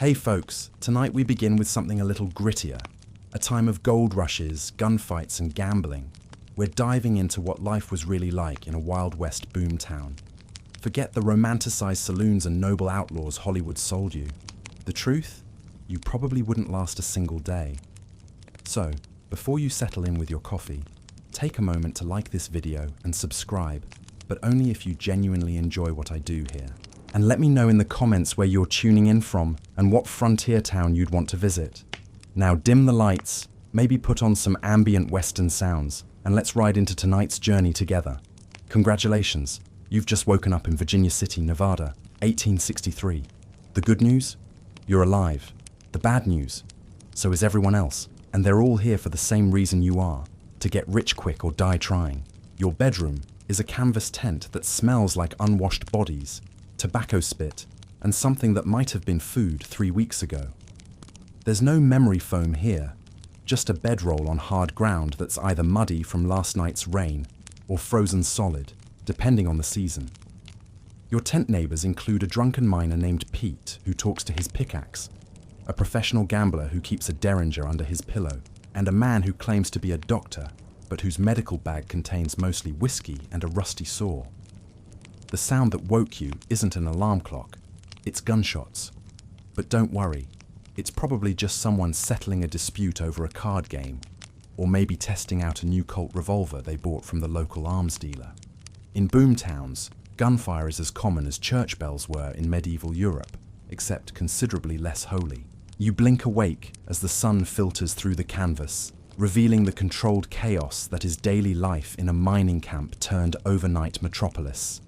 Hey folks, tonight we begin with something a little grittier. A time of gold rushes, gunfights and gambling. We're diving into what life was really like in a Wild West boomtown. Forget the romanticized saloons and noble outlaws Hollywood sold you. The truth? You probably wouldn't last a single day. So, before you settle in with your coffee, take a moment to like this video and subscribe, but only if you genuinely enjoy what I do here. And let me know in the comments where you're tuning in from and what frontier town you'd want to visit. Now dim the lights, maybe put on some ambient western sounds, and let's ride into tonight's journey together. Congratulations, you've just woken up in Virginia City, Nevada, 1863. The good news? You're alive. The bad news? So is everyone else, and they're all here for the same reason you are, to get rich quick or die trying. Your bedroom is a canvas tent that smells like unwashed bodies, tobacco spit, and something that might have been food 3 weeks ago. There's no memory foam here, just a bedroll on hard ground that's either muddy from last night's rain or frozen solid, depending on the season. Your tent neighbors include a drunken miner named Pete who talks to his pickaxe, a professional gambler who keeps a derringer under his pillow, and a man who claims to be a doctor, but whose medical bag contains mostly whiskey and a rusty saw. The sound that woke you isn't an alarm clock, it's gunshots. But don't worry, it's probably just someone settling a dispute over a card game, or maybe testing out a new Colt revolver they bought from the local arms dealer. In boomtowns, gunfire is as common as church bells were in medieval Europe, except considerably less holy. You blink awake as the sun filters through the canvas, revealing the controlled chaos that is daily life in a mining camp turned overnight metropolis.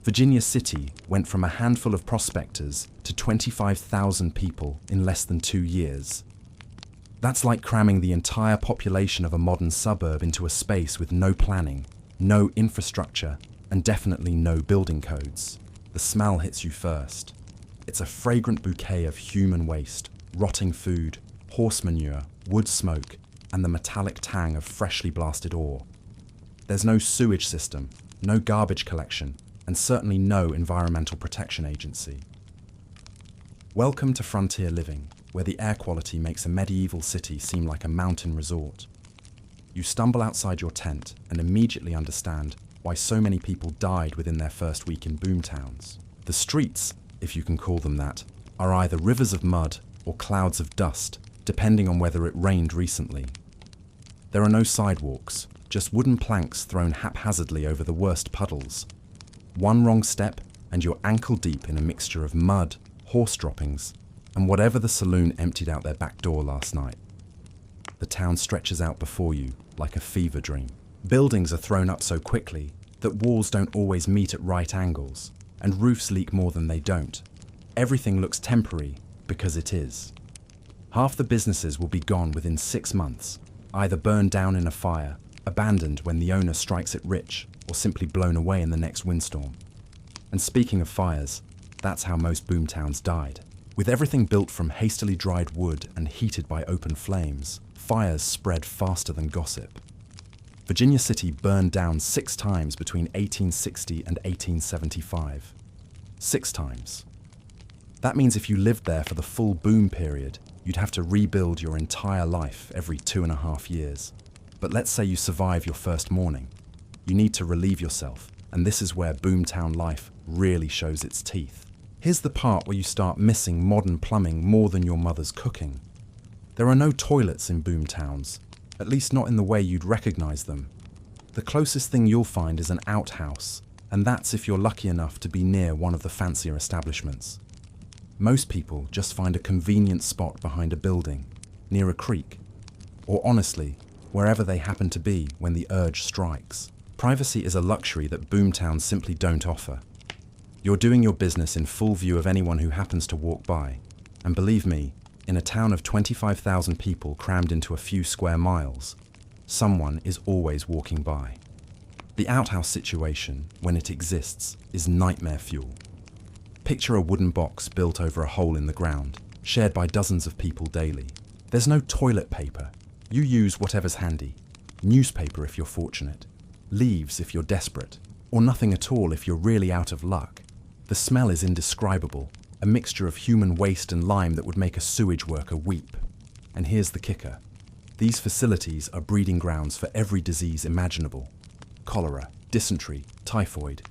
Virginia City went from a handful of prospectors to 25,000 people in less than 2 years. That's like cramming the entire population of a modern suburb into a space with no planning, no infrastructure, and definitely no building codes. The smell hits you first. It's a fragrant bouquet of human waste, rotting food, horse manure, wood smoke, and the metallic tang of freshly blasted ore. There's no sewage system, no garbage collection, and certainly no environmental protection agency. Welcome to frontier living, where the air quality makes a medieval city seem like a mountain resort. You stumble outside your tent and immediately understand why so many people died within their first week in boomtowns. The streets, if you can call them that, are either rivers of mud or clouds of dust, depending on whether it rained recently. There are no sidewalks, just wooden planks thrown haphazardly over the worst puddles. One wrong step and you're ankle deep in a mixture of mud, horse droppings, and whatever the saloon emptied out their back door last night. The town stretches out before you like a fever dream. Buildings are thrown up so quickly that walls don't always meet at right angles, and roofs leak more than they don't. Everything looks temporary because it is. Half the businesses will be gone within 6 months, either burned down in a fire, abandoned when the owner strikes it rich, or simply blown away in the next windstorm. And speaking of fires, that's how most boomtowns died. With everything built from hastily dried wood and heated by open flames, fires spread faster than gossip. Virginia City burned down 6 times between 1860 and 1875. 6 times. That means if you lived there for the full boom period, you'd have to rebuild your entire life every 2.5 years. But let's say you survive your first morning. You need to relieve yourself, and this is where boomtown life really shows its teeth. Here's the part where you start missing modern plumbing more than your mother's cooking. There are no toilets in boomtowns, at least not in the way you'd recognize them. The closest thing you'll find is an outhouse, and that's if you're lucky enough to be near one of the fancier establishments. Most people just find a convenient spot behind a building, near a creek, or honestly, wherever they happen to be when the urge strikes. Privacy is a luxury that boomtowns simply don't offer. You're doing your business in full view of anyone who happens to walk by, and believe me, in a town of 25,000 people crammed into a few square miles, someone is always walking by. The outhouse situation, when it exists, is nightmare fuel. Picture a wooden box built over a hole in the ground, shared by dozens of people daily. There's no toilet paper. You use whatever's handy. Newspaper if you're fortunate. Leaves if you're desperate. Or nothing at all if you're really out of luck. The smell is indescribable. a mixture of human waste and lime that would make a sewage worker weep. And here's the kicker. These facilities are breeding grounds for every disease imaginable. Cholera, dysentery, typhoid.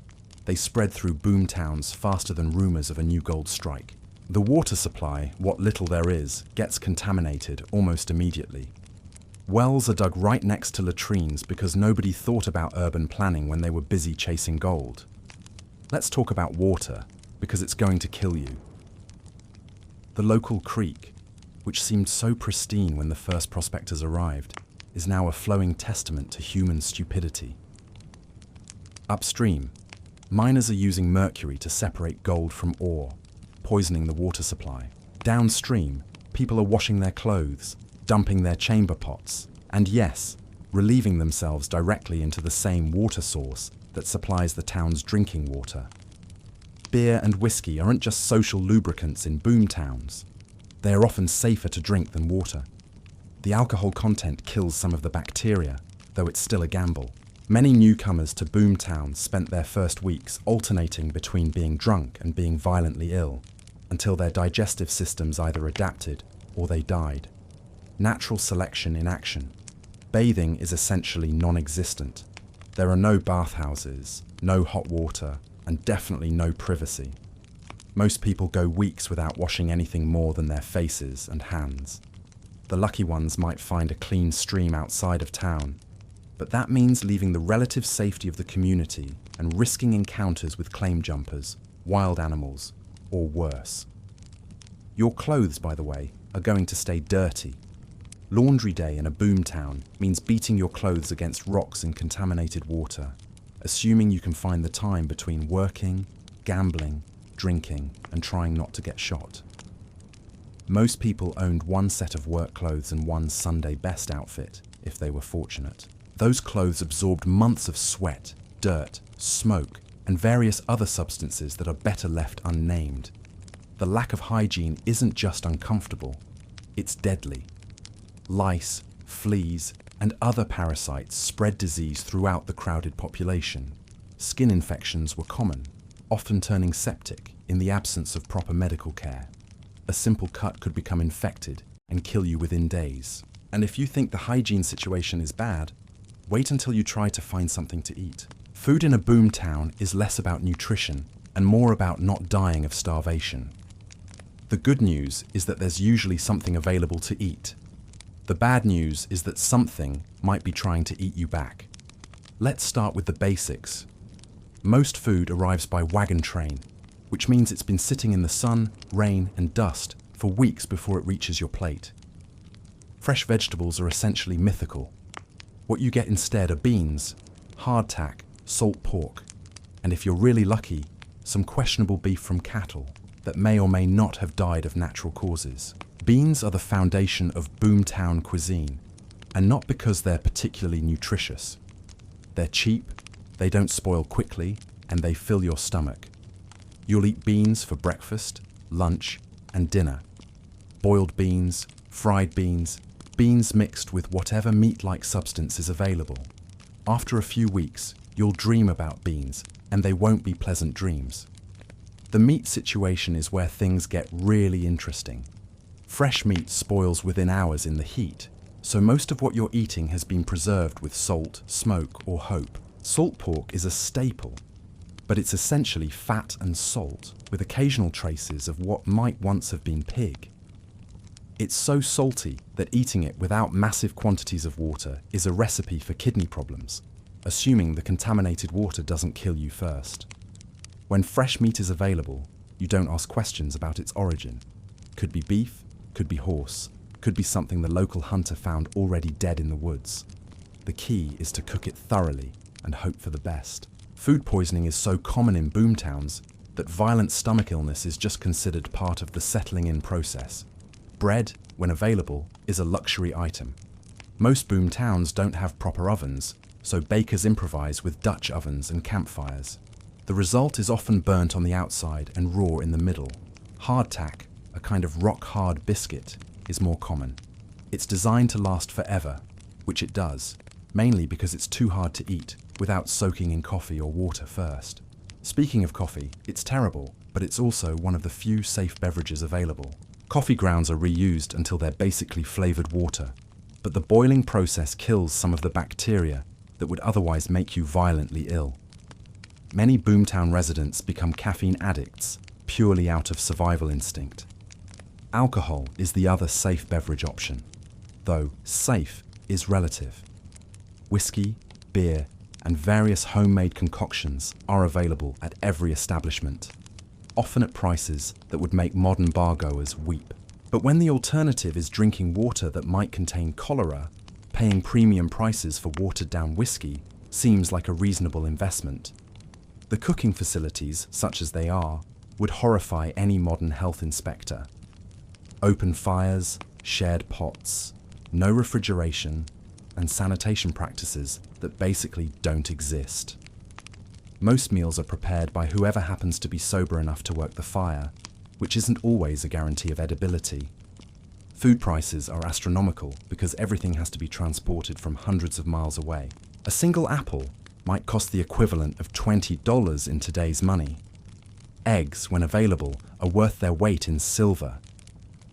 They spread through boom towns faster than rumors of a new gold strike. The water supply, what little there is, gets contaminated almost immediately. Wells are dug right next to latrines because nobody thought about urban planning when they were busy chasing gold. Let's talk about water, because it's going to kill you. The local creek, which seemed so pristine when the first prospectors arrived, is now a flowing testament to human stupidity. Upstream, miners are using mercury to separate gold from ore, poisoning the water supply. Downstream, people are washing their clothes, dumping their chamber pots, and yes, relieving themselves directly into the same water source that supplies the town's drinking water. Beer and whiskey aren't just social lubricants in boom towns. They are often safer to drink than water. The alcohol content kills some of the bacteria, though it's still a gamble. Many newcomers to boom towns spent their first weeks alternating between being drunk and being violently ill, until their digestive systems either adapted or they died. Natural selection in action. Bathing is essentially non-existent. There are no bathhouses, no hot water, and definitely no privacy. Most people go weeks without washing anything more than their faces and hands. The lucky ones might find a clean stream outside of town, but that means leaving the relative safety of the community and risking encounters with claim jumpers, wild animals, or worse. Your clothes, by the way, are going to stay dirty. Laundry day in a boom town means beating your clothes against rocks in contaminated water, assuming you can find the time between working, gambling, drinking, and trying not to get shot. Most people owned one set of work clothes and one Sunday best outfit, if they were fortunate. Those clothes absorbed months of sweat, dirt, smoke, and various other substances that are better left unnamed. The lack of hygiene isn't just uncomfortable, it's deadly. Lice, fleas, and other parasites spread disease throughout the crowded population. Skin infections were common, often turning septic in the absence of proper medical care. A simple cut could become infected and kill you within days. And if you think the hygiene situation is bad, wait until you try to find something to eat. Food in a boom town is less about nutrition and more about not dying of starvation. The good news is that there's usually something available to eat. The bad news is that something might be trying to eat you back. Let's start with the basics. Most food arrives by wagon train, which means it's been sitting in the sun, rain, and dust for weeks before it reaches your plate. Fresh vegetables are essentially mythical. What you get instead are beans, hardtack, salt pork, and if you're really lucky, some questionable beef from cattle that may or may not have died of natural causes. Beans are the foundation of boomtown cuisine, and not because they're particularly nutritious. They're cheap, they don't spoil quickly, and they fill your stomach. You'll eat beans for breakfast, lunch, and dinner. Boiled beans, fried beans, beans mixed with whatever meat-like substance is available. After a few weeks, you'll dream about beans, and they won't be pleasant dreams. The meat situation is where things get really interesting. Fresh meat spoils within hours in the heat, so most of what you're eating has been preserved with salt, smoke, or hope. Salt pork is a staple, but it's essentially fat and salt, with occasional traces of what might once have been pig. It's so salty that eating it without massive quantities of water is a recipe for kidney problems, assuming the contaminated water doesn't kill you first. When fresh meat is available, you don't ask questions about its origin. Could be beef, could be horse, could be something the local hunter found already dead in the woods. The key is to cook it thoroughly and hope for the best. Food poisoning is so common in boomtowns that violent stomach illness is just considered part of the settling in process. Bread, when available, is a luxury item. Most boom towns don't have proper ovens, so bakers improvise with Dutch ovens and campfires. The result is often burnt on the outside and raw in the middle. Hardtack, a kind of rock-hard biscuit, is more common. It's designed to last forever, which it does, mainly because it's too hard to eat without soaking in coffee or water first. Speaking of coffee, it's terrible, but it's also one of the few safe beverages available. Coffee grounds are reused until they're basically flavored water, but the boiling process kills some of the bacteria that would otherwise make you violently ill. Many boomtown residents become caffeine addicts purely out of survival instinct. Alcohol is the other safe beverage option, though safe is relative. Whiskey, beer, and various homemade concoctions are available at every establishment, often at prices that would make modern bargoers weep. But when the alternative is drinking water that might contain cholera, paying premium prices for watered-down whiskey seems like a reasonable investment. The cooking facilities, such as they are, would horrify any modern health inspector. Open fires, shared pots, no refrigeration, and sanitation practices that basically don't exist. Most meals are prepared by whoever happens to be sober enough to work the fire, which isn't always a guarantee of edibility. Food prices are astronomical because everything has to be transported from hundreds of miles away. A single apple might cost the equivalent of $20 in today's money. Eggs, when available, are worth their weight in silver.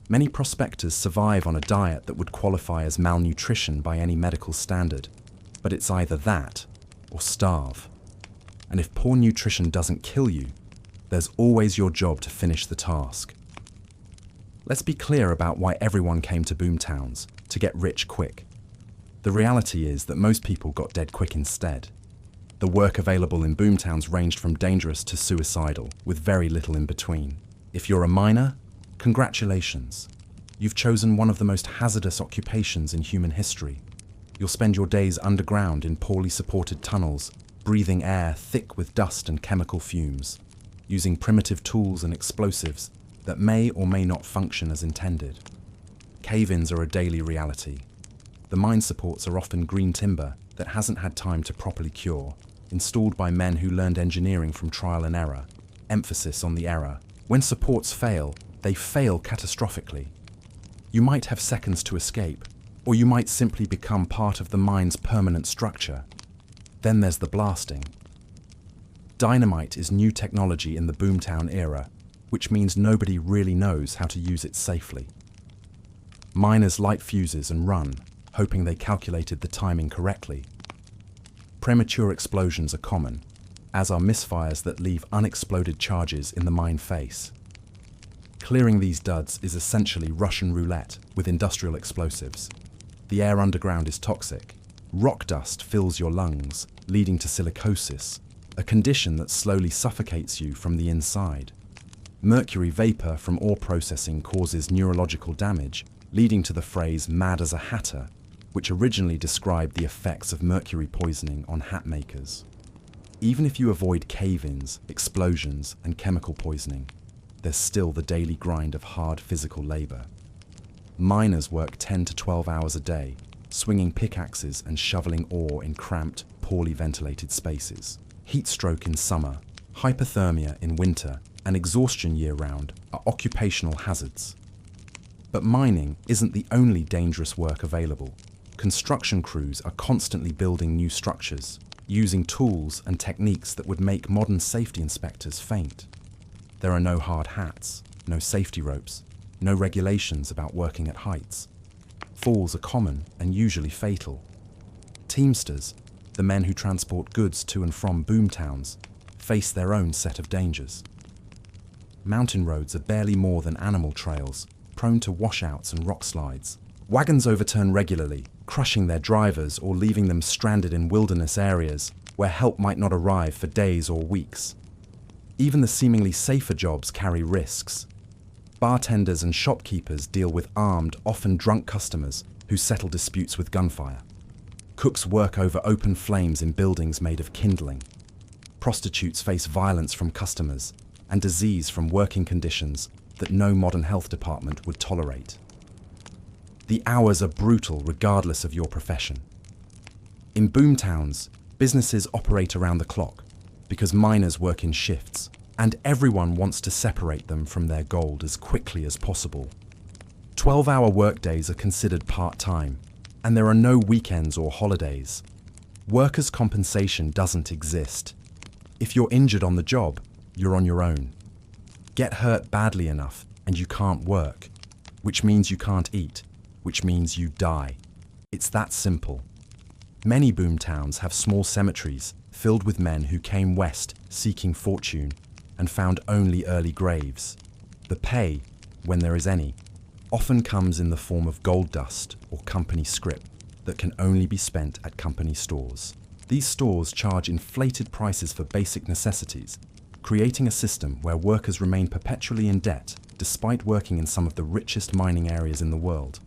Many prospectors survive on a diet that would qualify as malnutrition by any medical standard, but it's either that or starve. And if poor nutrition doesn't kill you, there's always your job to finish the task. Let's be clear about why everyone came to boomtowns: to get rich quick. The reality is that most people got dead quick instead. The work available in boomtowns ranged from dangerous to suicidal, with very little in between. If you're a miner, congratulations. You've chosen one of the most hazardous occupations in human history. You'll spend your days underground in poorly supported tunnels, breathing air thick with dust and chemical fumes, using primitive tools and explosives that may or may not function as intended. Cave-ins are a daily reality. The mine supports are often green timber that hasn't had time to properly cure, installed by men who learned engineering from trial and error, emphasis on the error. When supports fail, they fail catastrophically. You might have seconds to escape, or you might simply become part of the mine's permanent structure. Then there's the blasting. Dynamite is new technology in the boomtown era, which means nobody really knows how to use it safely. Miners light fuses and run, hoping they calculated the timing correctly. Premature explosions are common, as are misfires that leave unexploded charges in the mine face. Clearing these duds is essentially Russian roulette with industrial explosives. The air underground is toxic. Rock dust fills your lungs, leading to silicosis, a condition that slowly suffocates you from the inside. Mercury vapor from ore processing causes neurological damage, leading to the phrase "mad as a hatter," which originally described the effects of mercury poisoning on hat makers. Even if you avoid cave-ins, explosions, and chemical poisoning, there's still the daily grind of hard physical labor. Miners work 10 to 12 hours a day, swinging pickaxes and shoveling ore in cramped, poorly ventilated spaces. Heat stroke in summer, hypothermia in winter, and exhaustion year-round are occupational hazards. But mining isn't the only dangerous work available. Construction crews are constantly building new structures, using tools and techniques that would make modern safety inspectors faint. There are no hard hats, no safety ropes, no regulations about working at heights. Falls are common and usually fatal. Teamsters, the men who transport goods to and from boomtowns, face their own set of dangers. Mountain roads are barely more than animal trails, prone to washouts and rock slides. Wagons overturn regularly, crushing their drivers or leaving them stranded in wilderness areas where help might not arrive for days or weeks. Even the seemingly safer jobs carry risks. Bartenders and shopkeepers deal with armed, often drunk customers who settle disputes with gunfire. Cooks work over open flames in buildings made of kindling. Prostitutes face violence from customers and disease from working conditions that no modern health department would tolerate. The hours are brutal regardless of your profession. In boomtowns, businesses operate around the clock because miners work in shifts, and everyone wants to separate them from their gold as quickly as possible. 12-hour workdays are considered part-time, and there are no weekends or holidays. Workers' compensation doesn't exist. If you're injured on the job, you're on your own. Get hurt badly enough and you can't work, which means you can't eat, which means you die. It's that simple. Many boomtowns have small cemeteries filled with men who came west seeking fortune and found only early graves. The pay, when there is any, often comes in the form of gold dust or company scrip that can only be spent at company stores. These stores charge inflated prices for basic necessities, creating a system where workers remain perpetually in debt despite working in some of the richest mining areas in the world.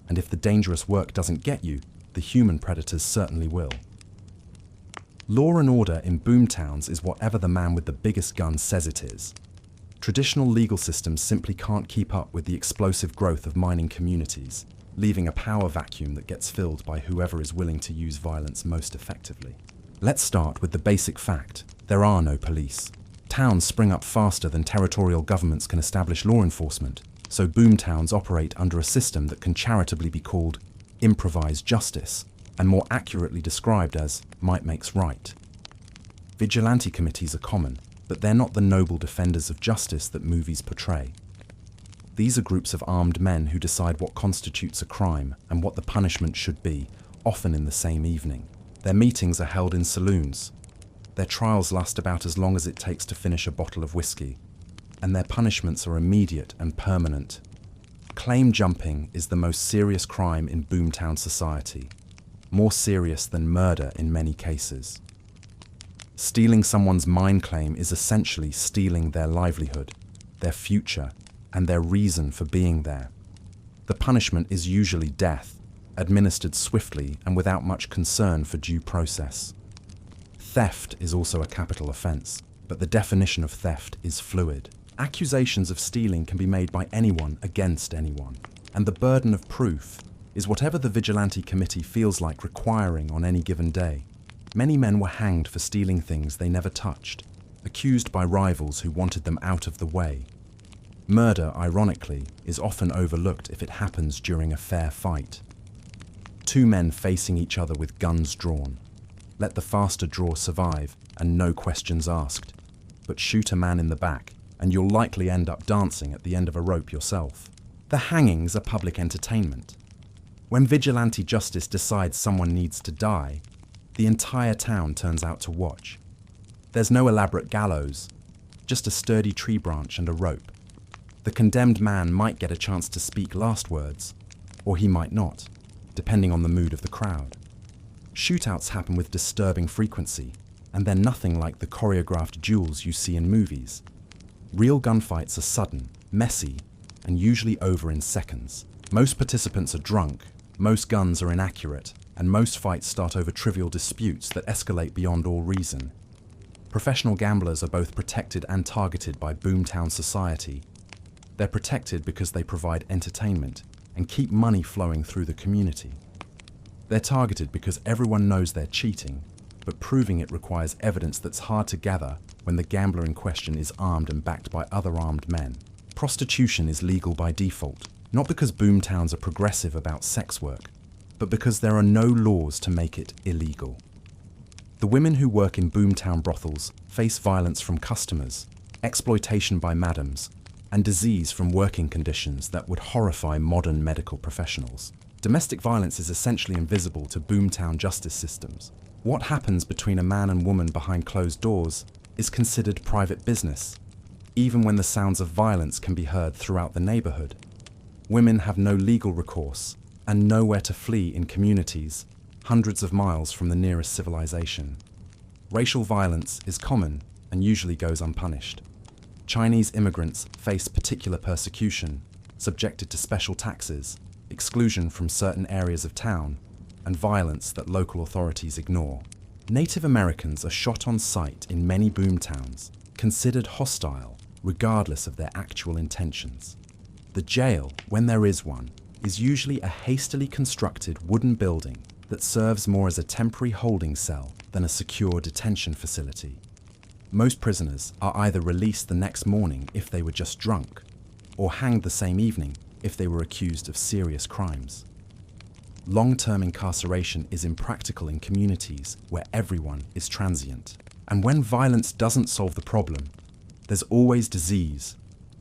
And if the dangerous work doesn't get you, the human predators certainly will. Law and order in boomtowns is whatever the man with the biggest gun says it is. Traditional legal systems simply can't keep up with the explosive growth of mining communities, leaving a power vacuum that gets filled by whoever is willing to use violence most effectively. Let's start with the basic fact: there are no police. Towns spring up faster than territorial governments can establish law enforcement, so boomtowns operate under a system that can charitably be called improvised justice, and more accurately described as might makes right. Vigilante committees are common, but they're not the noble defenders of justice that movies portray. These are groups of armed men who decide what constitutes a crime and what the punishment should be, often in the same evening. Their meetings are held in saloons. Their trials last about as long as it takes to finish a bottle of whiskey, and their punishments are immediate and permanent. Claim jumping is the most serious crime in boomtown society, more serious than murder in many cases. Stealing someone's mine claim is essentially stealing their livelihood, their future, and their reason for being there. The punishment is usually death, administered swiftly and without much concern for due process. Theft is also a capital offense, but the definition of theft is fluid. Accusations of stealing can be made by anyone against anyone, and the burden of proof is whatever the vigilante committee feels like requiring on any given day. Many men were hanged for stealing things they never touched, accused by rivals who wanted them out of the way. Murder, ironically, is often overlooked if it happens during a fair fight. Two men facing each other with guns drawn. Let the faster draw survive and no questions asked, but shoot a man in the back and you'll likely end up dancing at the end of a rope yourself. The hangings are public entertainment. When vigilante justice decides someone needs to die, the entire town turns out to watch. There's no elaborate gallows, just a sturdy tree branch and a rope. The condemned man might get a chance to speak last words, or he might not, depending on the mood of the crowd. Shootouts happen with disturbing frequency, and they're nothing like the choreographed duels you see in movies. Real gunfights are sudden, messy, and usually over in seconds. Most participants are drunk, most guns are inaccurate, and most fights start over trivial disputes that escalate beyond all reason. Professional gamblers are both protected and targeted by boomtown society. They're protected because they provide entertainment and keep money flowing through the community. They're targeted because everyone knows they're cheating, but proving it requires evidence that's hard to gather when the gambler in question is armed and backed by other armed men. Prostitution is legal by default, not because boomtowns are progressive about sex work, but because there are no laws to make it illegal. The women who work in boomtown brothels face violence from customers, exploitation by madams, and disease from working conditions that would horrify modern medical professionals. Domestic violence is essentially invisible to boomtown justice systems. What happens between a man and woman behind closed doors is considered private business, even when the sounds of violence can be heard throughout the neighborhood. Women have no legal recourse and nowhere to flee in communities hundreds of miles from the nearest civilization. Racial violence is common and usually goes unpunished. Chinese immigrants face particular persecution, subjected to special taxes, exclusion from certain areas of town, and violence that local authorities ignore. Native Americans are shot on sight in many boomtowns, considered hostile regardless of their actual intentions. The jail, when there is one, is usually a hastily constructed wooden building that serves more as a temporary holding cell than a secure detention facility. Most prisoners are either released the next morning if they were just drunk, or hanged the same evening if they were accused of serious crimes. Long-term incarceration is impractical in communities where everyone is transient. And when violence doesn't solve the problem, there's always disease,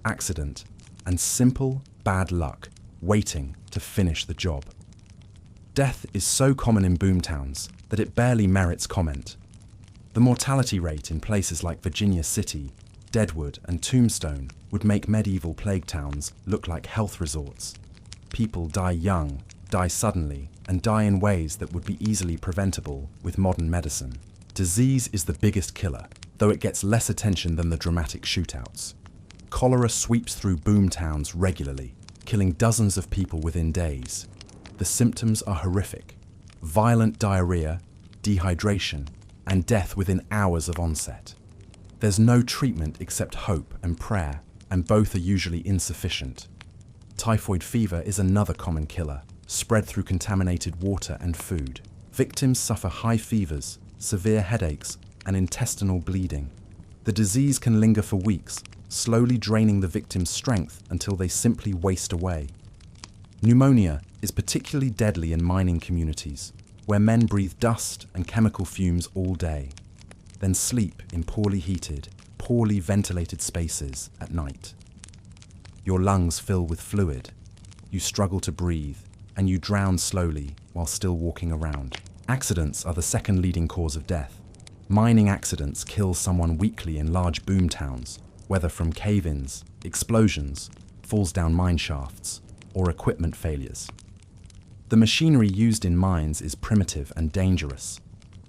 accident, and simple bad luck waiting to finish the job. Death is so common in boomtowns that it barely merits comment. The mortality rate in places like Virginia City, Deadwood, and Tombstone would make medieval plague towns look like health resorts. People die young, die suddenly, and die in ways that would be easily preventable with modern medicine. Disease is the biggest killer, though it gets less attention than the dramatic shootouts. Cholera sweeps through boomtowns regularly, killing dozens of people within days. The symptoms are horrific: violent diarrhea, dehydration, and death within hours of onset. There's no treatment except hope and prayer, and both are usually insufficient. Typhoid fever is another common killer, spread through contaminated water and food. Victims suffer high fevers, severe headaches, and intestinal bleeding. The disease can linger for weeks, slowly draining the victim's strength until they simply waste away. Pneumonia is particularly deadly in mining communities, where men breathe dust and chemical fumes all day, then sleep in poorly heated, poorly ventilated spaces at night. Your lungs fill with fluid, you struggle to breathe, and you drown slowly while still walking around. Accidents are the second leading cause of death. Mining accidents kill someone weekly in large boom towns, whether from cave-ins, explosions, falls down mine shafts, or equipment failures. The machinery used in mines is primitive and dangerous,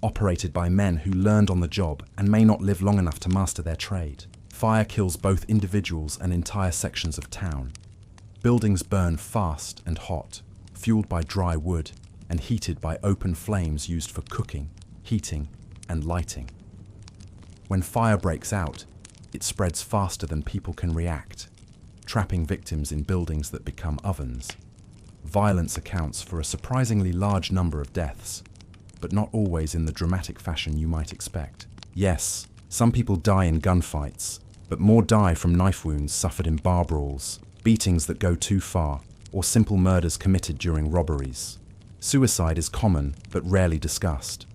operated by men who learned on the job and may not live long enough to master their trade. Fire kills both individuals and entire sections of town. Buildings burn fast and hot, fueled by dry wood and heated by open flames used for cooking, heating, and lighting. When fire breaks out, it spreads faster than people can react, trapping victims in buildings that become ovens. Violence accounts for a surprisingly large number of deaths, but not always in the dramatic fashion you might expect. Yes, some people die in gunfights, but more die from knife wounds suffered in bar brawls, beatings that go too far, or simple murders committed during robberies. Suicide is common, but rarely discussed.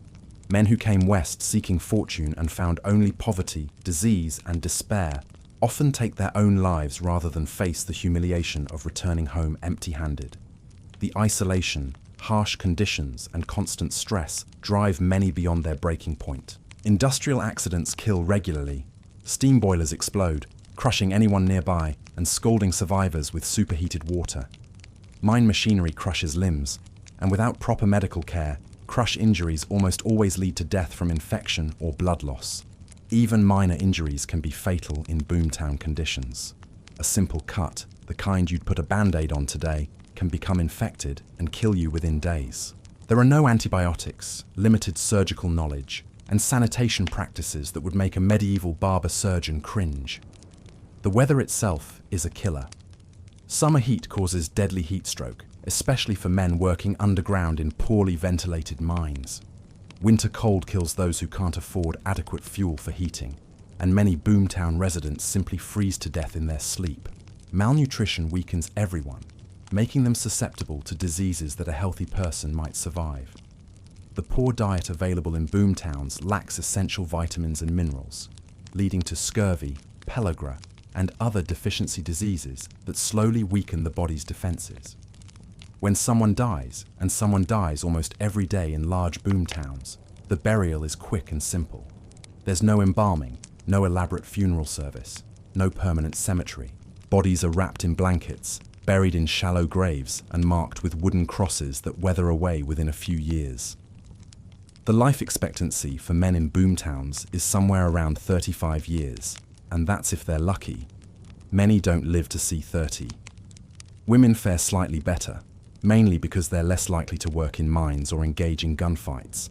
Men who came west seeking fortune and found only poverty, disease, and despair often take their own lives rather than face the humiliation of returning home empty-handed. The isolation, harsh conditions, and constant stress drive many beyond their breaking point. Industrial accidents kill regularly. Steam boilers explode, crushing anyone nearby and scalding survivors with superheated water. Mine machinery crushes limbs, and without proper medical care, crush injuries almost always lead to death from infection or blood loss. Even minor injuries can be fatal in boomtown conditions. A simple cut, the kind you'd put a band-aid on today, can become infected and kill you within days. There are no antibiotics, limited surgical knowledge, and sanitation practices that would make a medieval barber surgeon cringe. The weather itself is a killer. Summer heat causes deadly heat stroke, especially for men working underground in poorly ventilated mines. Winter cold kills those who can't afford adequate fuel for heating, and many boomtown residents simply freeze to death in their sleep. Malnutrition weakens everyone, making them susceptible to diseases that a healthy person might survive. The poor diet available in boomtowns lacks essential vitamins and minerals, leading to scurvy, pellagra, and other deficiency diseases that slowly weaken the body's defenses. When someone dies, and someone dies almost every day in large boomtowns, the burial is quick and simple. There's no embalming, no elaborate funeral service, no permanent cemetery. Bodies are wrapped in blankets, buried in shallow graves, and marked with wooden crosses that weather away within a few years. The life expectancy for men in boomtowns is somewhere around 35 years, and that's if they're lucky. Many don't live to see 30. Women fare slightly better, mainly because they're less likely to work in mines or engage in gunfights.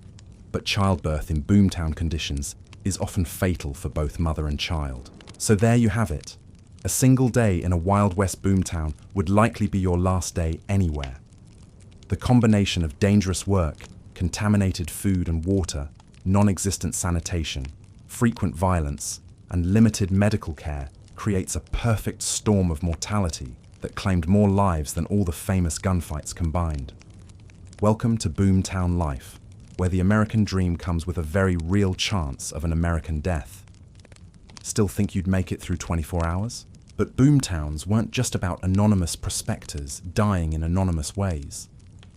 But childbirth in boomtown conditions is often fatal for both mother and child. So there you have it. A single day in a Wild West boomtown would likely be your last day anywhere. The combination of dangerous work, contaminated food and water, non-existent sanitation, frequent violence, and limited medical care creates a perfect storm of mortality that claimed more lives than all the famous gunfights combined. Welcome to boomtown life, where the American dream comes with a very real chance of an American death. Still think you'd make it through 24 hours? But boomtowns weren't just about anonymous prospectors dying in anonymous ways.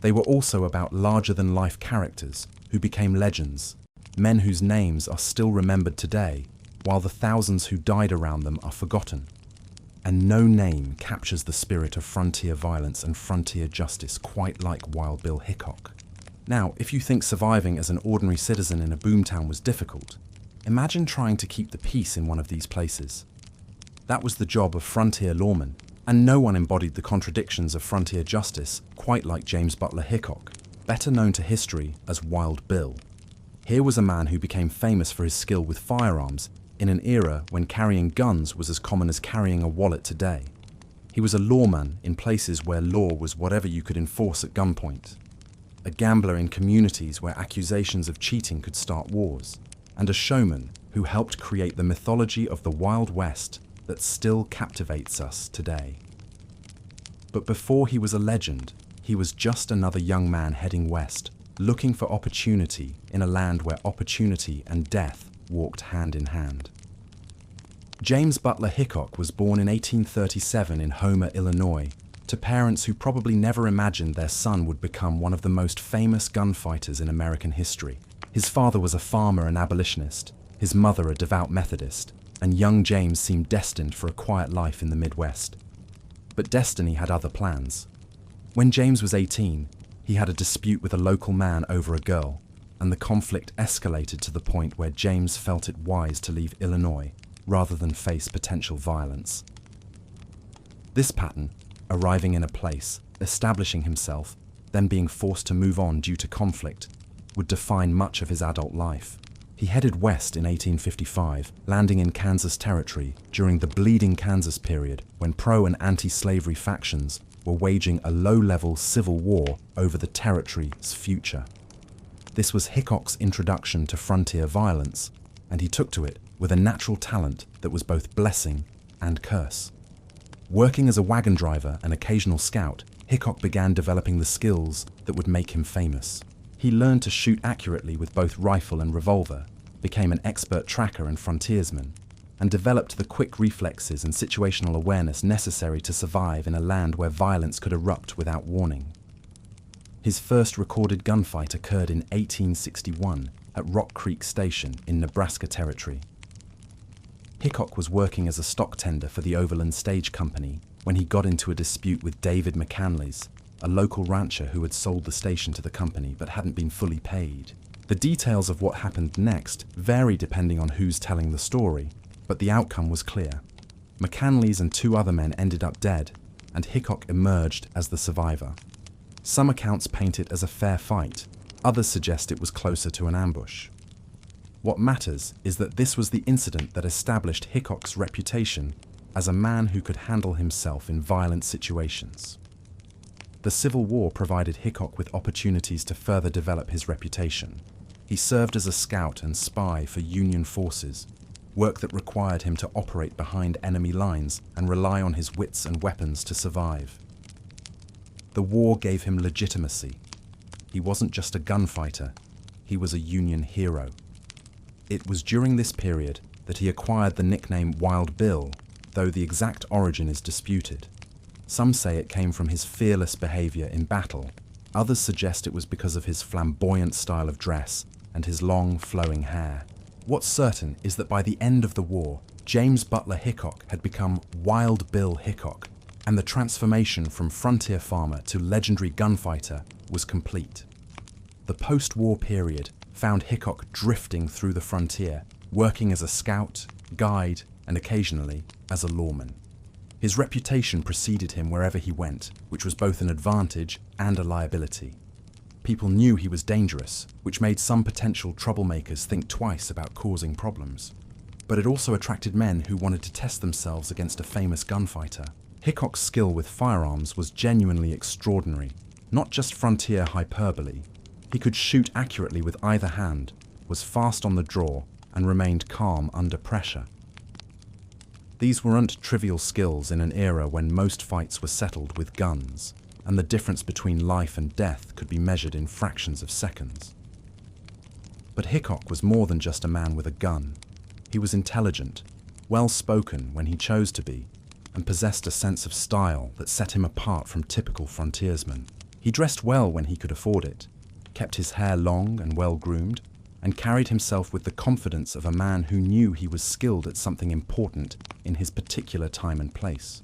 They were also about larger-than-life characters who became legends, men whose names are still remembered today, while the thousands who died around them are forgotten. And no name captures the spirit of frontier violence and frontier justice quite like Wild Bill Hickok. Now, if you think surviving as an ordinary citizen in a boomtown was difficult, imagine trying to keep the peace in one of these places. That was the job of frontier lawmen, and no one embodied the contradictions of frontier justice quite like James Butler Hickok, better known to history as Wild Bill. Here was a man who became famous for his skill with firearms in an era when carrying guns was as common as carrying a wallet today. He was a lawman in places where law was whatever you could enforce at gunpoint, a gambler in communities where accusations of cheating could start wars, and a showman who helped create the mythology of the Wild West that still captivates us today. But before he was a legend, he was just another young man heading west, looking for opportunity in a land where opportunity and death walked hand in hand. James Butler Hickok was born in 1837 in Homer, Illinois, to parents who probably never imagined their son would become one of the most famous gunfighters in American history. His father was a farmer and abolitionist, his mother a devout Methodist, and young James seemed destined for a quiet life in the Midwest. But destiny had other plans. When James was 18, he had a dispute with a local man over a girl, and the conflict escalated to the point where James felt it wise to leave Illinois rather than face potential violence. This pattern, arriving in a place, establishing himself, then being forced to move on due to conflict, would define much of his adult life. He headed west in 1855, landing in Kansas Territory during the Bleeding Kansas period when pro- and anti-slavery factions were waging a low-level civil war over the territory's future. This was Hickok's introduction to frontier violence, and he took to it with a natural talent that was both blessing and curse. Working as a wagon driver and occasional scout, Hickok began developing the skills that would make him famous. He learned to shoot accurately with both rifle and revolver, became an expert tracker and frontiersman, and developed the quick reflexes and situational awareness necessary to survive in a land where violence could erupt without warning. His first recorded gunfight occurred in 1861 at Rock Creek Station in Nebraska Territory. Hickok was working as a stock tender for the Overland Stage Company when he got into a dispute with David McCanley's, a local rancher who had sold the station to the company but hadn't been fully paid. The details of what happened next vary depending on who's telling the story, but the outcome was clear. McCanley's and two other men ended up dead, and Hickok emerged as the survivor. Some accounts paint it as a fair fight, others suggest it was closer to an ambush. What matters is that this was the incident that established Hickok's reputation as a man who could handle himself in violent situations. The Civil War provided Hickok with opportunities to further develop his reputation. He served as a scout and spy for Union forces, work that required him to operate behind enemy lines and rely on his wits and weapons to survive. The war gave him legitimacy. He wasn't just a gunfighter, he was a Union hero. It was during this period that he acquired the nickname Wild Bill, though the exact origin is disputed. Some say it came from his fearless behavior in battle. Others suggest it was because of his flamboyant style of dress and his long, flowing hair. What's certain is that by the end of the war, James Butler Hickok had become Wild Bill Hickok, and the transformation from frontier farmer to legendary gunfighter was complete. The post-war period found Hickok drifting through the frontier, working as a scout, guide, and occasionally as a lawman. His reputation preceded him wherever he went, which was both an advantage and a liability. People knew he was dangerous, which made some potential troublemakers think twice about causing problems. But it also attracted men who wanted to test themselves against a famous gunfighter. Hickok's skill with firearms was genuinely extraordinary, not just frontier hyperbole. He could shoot accurately with either hand, was fast on the draw, and remained calm under pressure. These weren't trivial skills in an era when most fights were settled with guns, and the difference between life and death could be measured in fractions of seconds. But Hickok was more than just a man with a gun. He was intelligent, well-spoken when he chose to be, and possessed a sense of style that set him apart from typical frontiersmen. He dressed well when he could afford it, kept his hair long and well-groomed, and carried himself with the confidence of a man who knew he was skilled at something important in his particular time and place.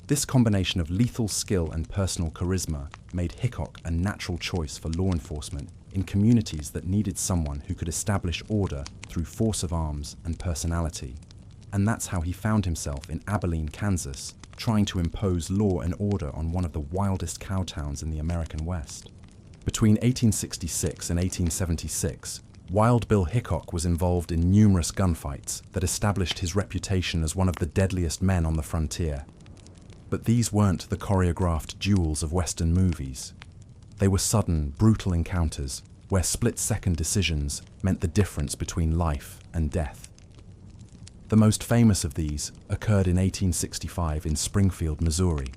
This combination of lethal skill and personal charisma made Hickok a natural choice for law enforcement in communities that needed someone who could establish order through force of arms and personality. And that's how he found himself in Abilene, Kansas, trying to impose law and order on one of the wildest cow towns in the American West. Between 1866 and 1876, Wild Bill Hickok was involved in numerous gunfights that established his reputation as one of the deadliest men on the frontier. But these weren't the choreographed duels of Western movies. They were sudden, brutal encounters where split-second decisions meant the difference between life and death. The most famous of these occurred in 1865 in Springfield, Missouri,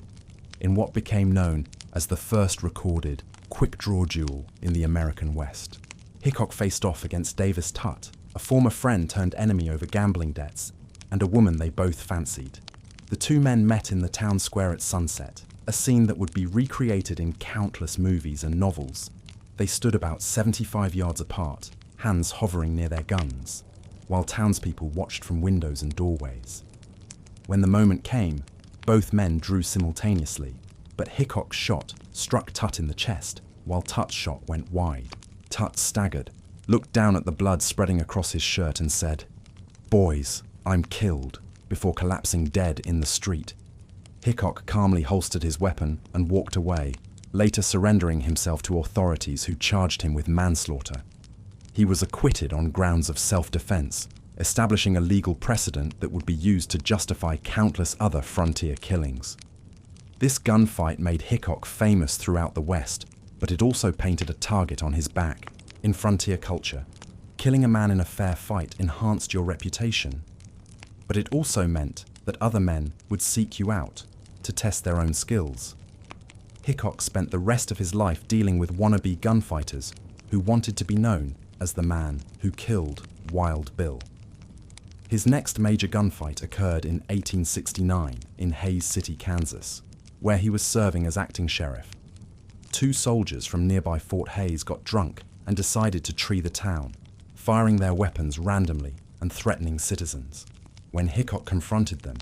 in what became known as the first recorded quick-draw duel in the American West. Hickok faced off against Davis Tutt, a former friend turned enemy over gambling debts, and a woman they both fancied. The two men met in the town square at sunset, a scene that would be recreated in countless movies and novels. They stood about 75 yards apart, hands hovering near their guns, while townspeople watched from windows and doorways. When the moment came, both men drew simultaneously, but Hickok's shot struck Tutt in the chest, while Tutt's shot went wide. Tutt staggered, looked down at the blood spreading across his shirt and said, "Boys, I'm killed," before collapsing dead in the street. Hickok calmly holstered his weapon and walked away, later surrendering himself to authorities who charged him with manslaughter. He was acquitted on grounds of self-defense, establishing a legal precedent that would be used to justify countless other frontier killings. This gunfight made Hickok famous throughout the West, but it also painted a target on his back. In frontier culture, killing a man in a fair fight enhanced your reputation, but it also meant that other men would seek you out to test their own skills. Hickok spent the rest of his life dealing with wannabe gunfighters who wanted to be known as the man who killed Wild Bill. His next major gunfight occurred in 1869 in Hays City, Kansas, where he was serving as acting sheriff. Two soldiers from nearby Fort Hays got drunk and decided to tree the town, firing their weapons randomly and threatening citizens. When Hickok confronted them,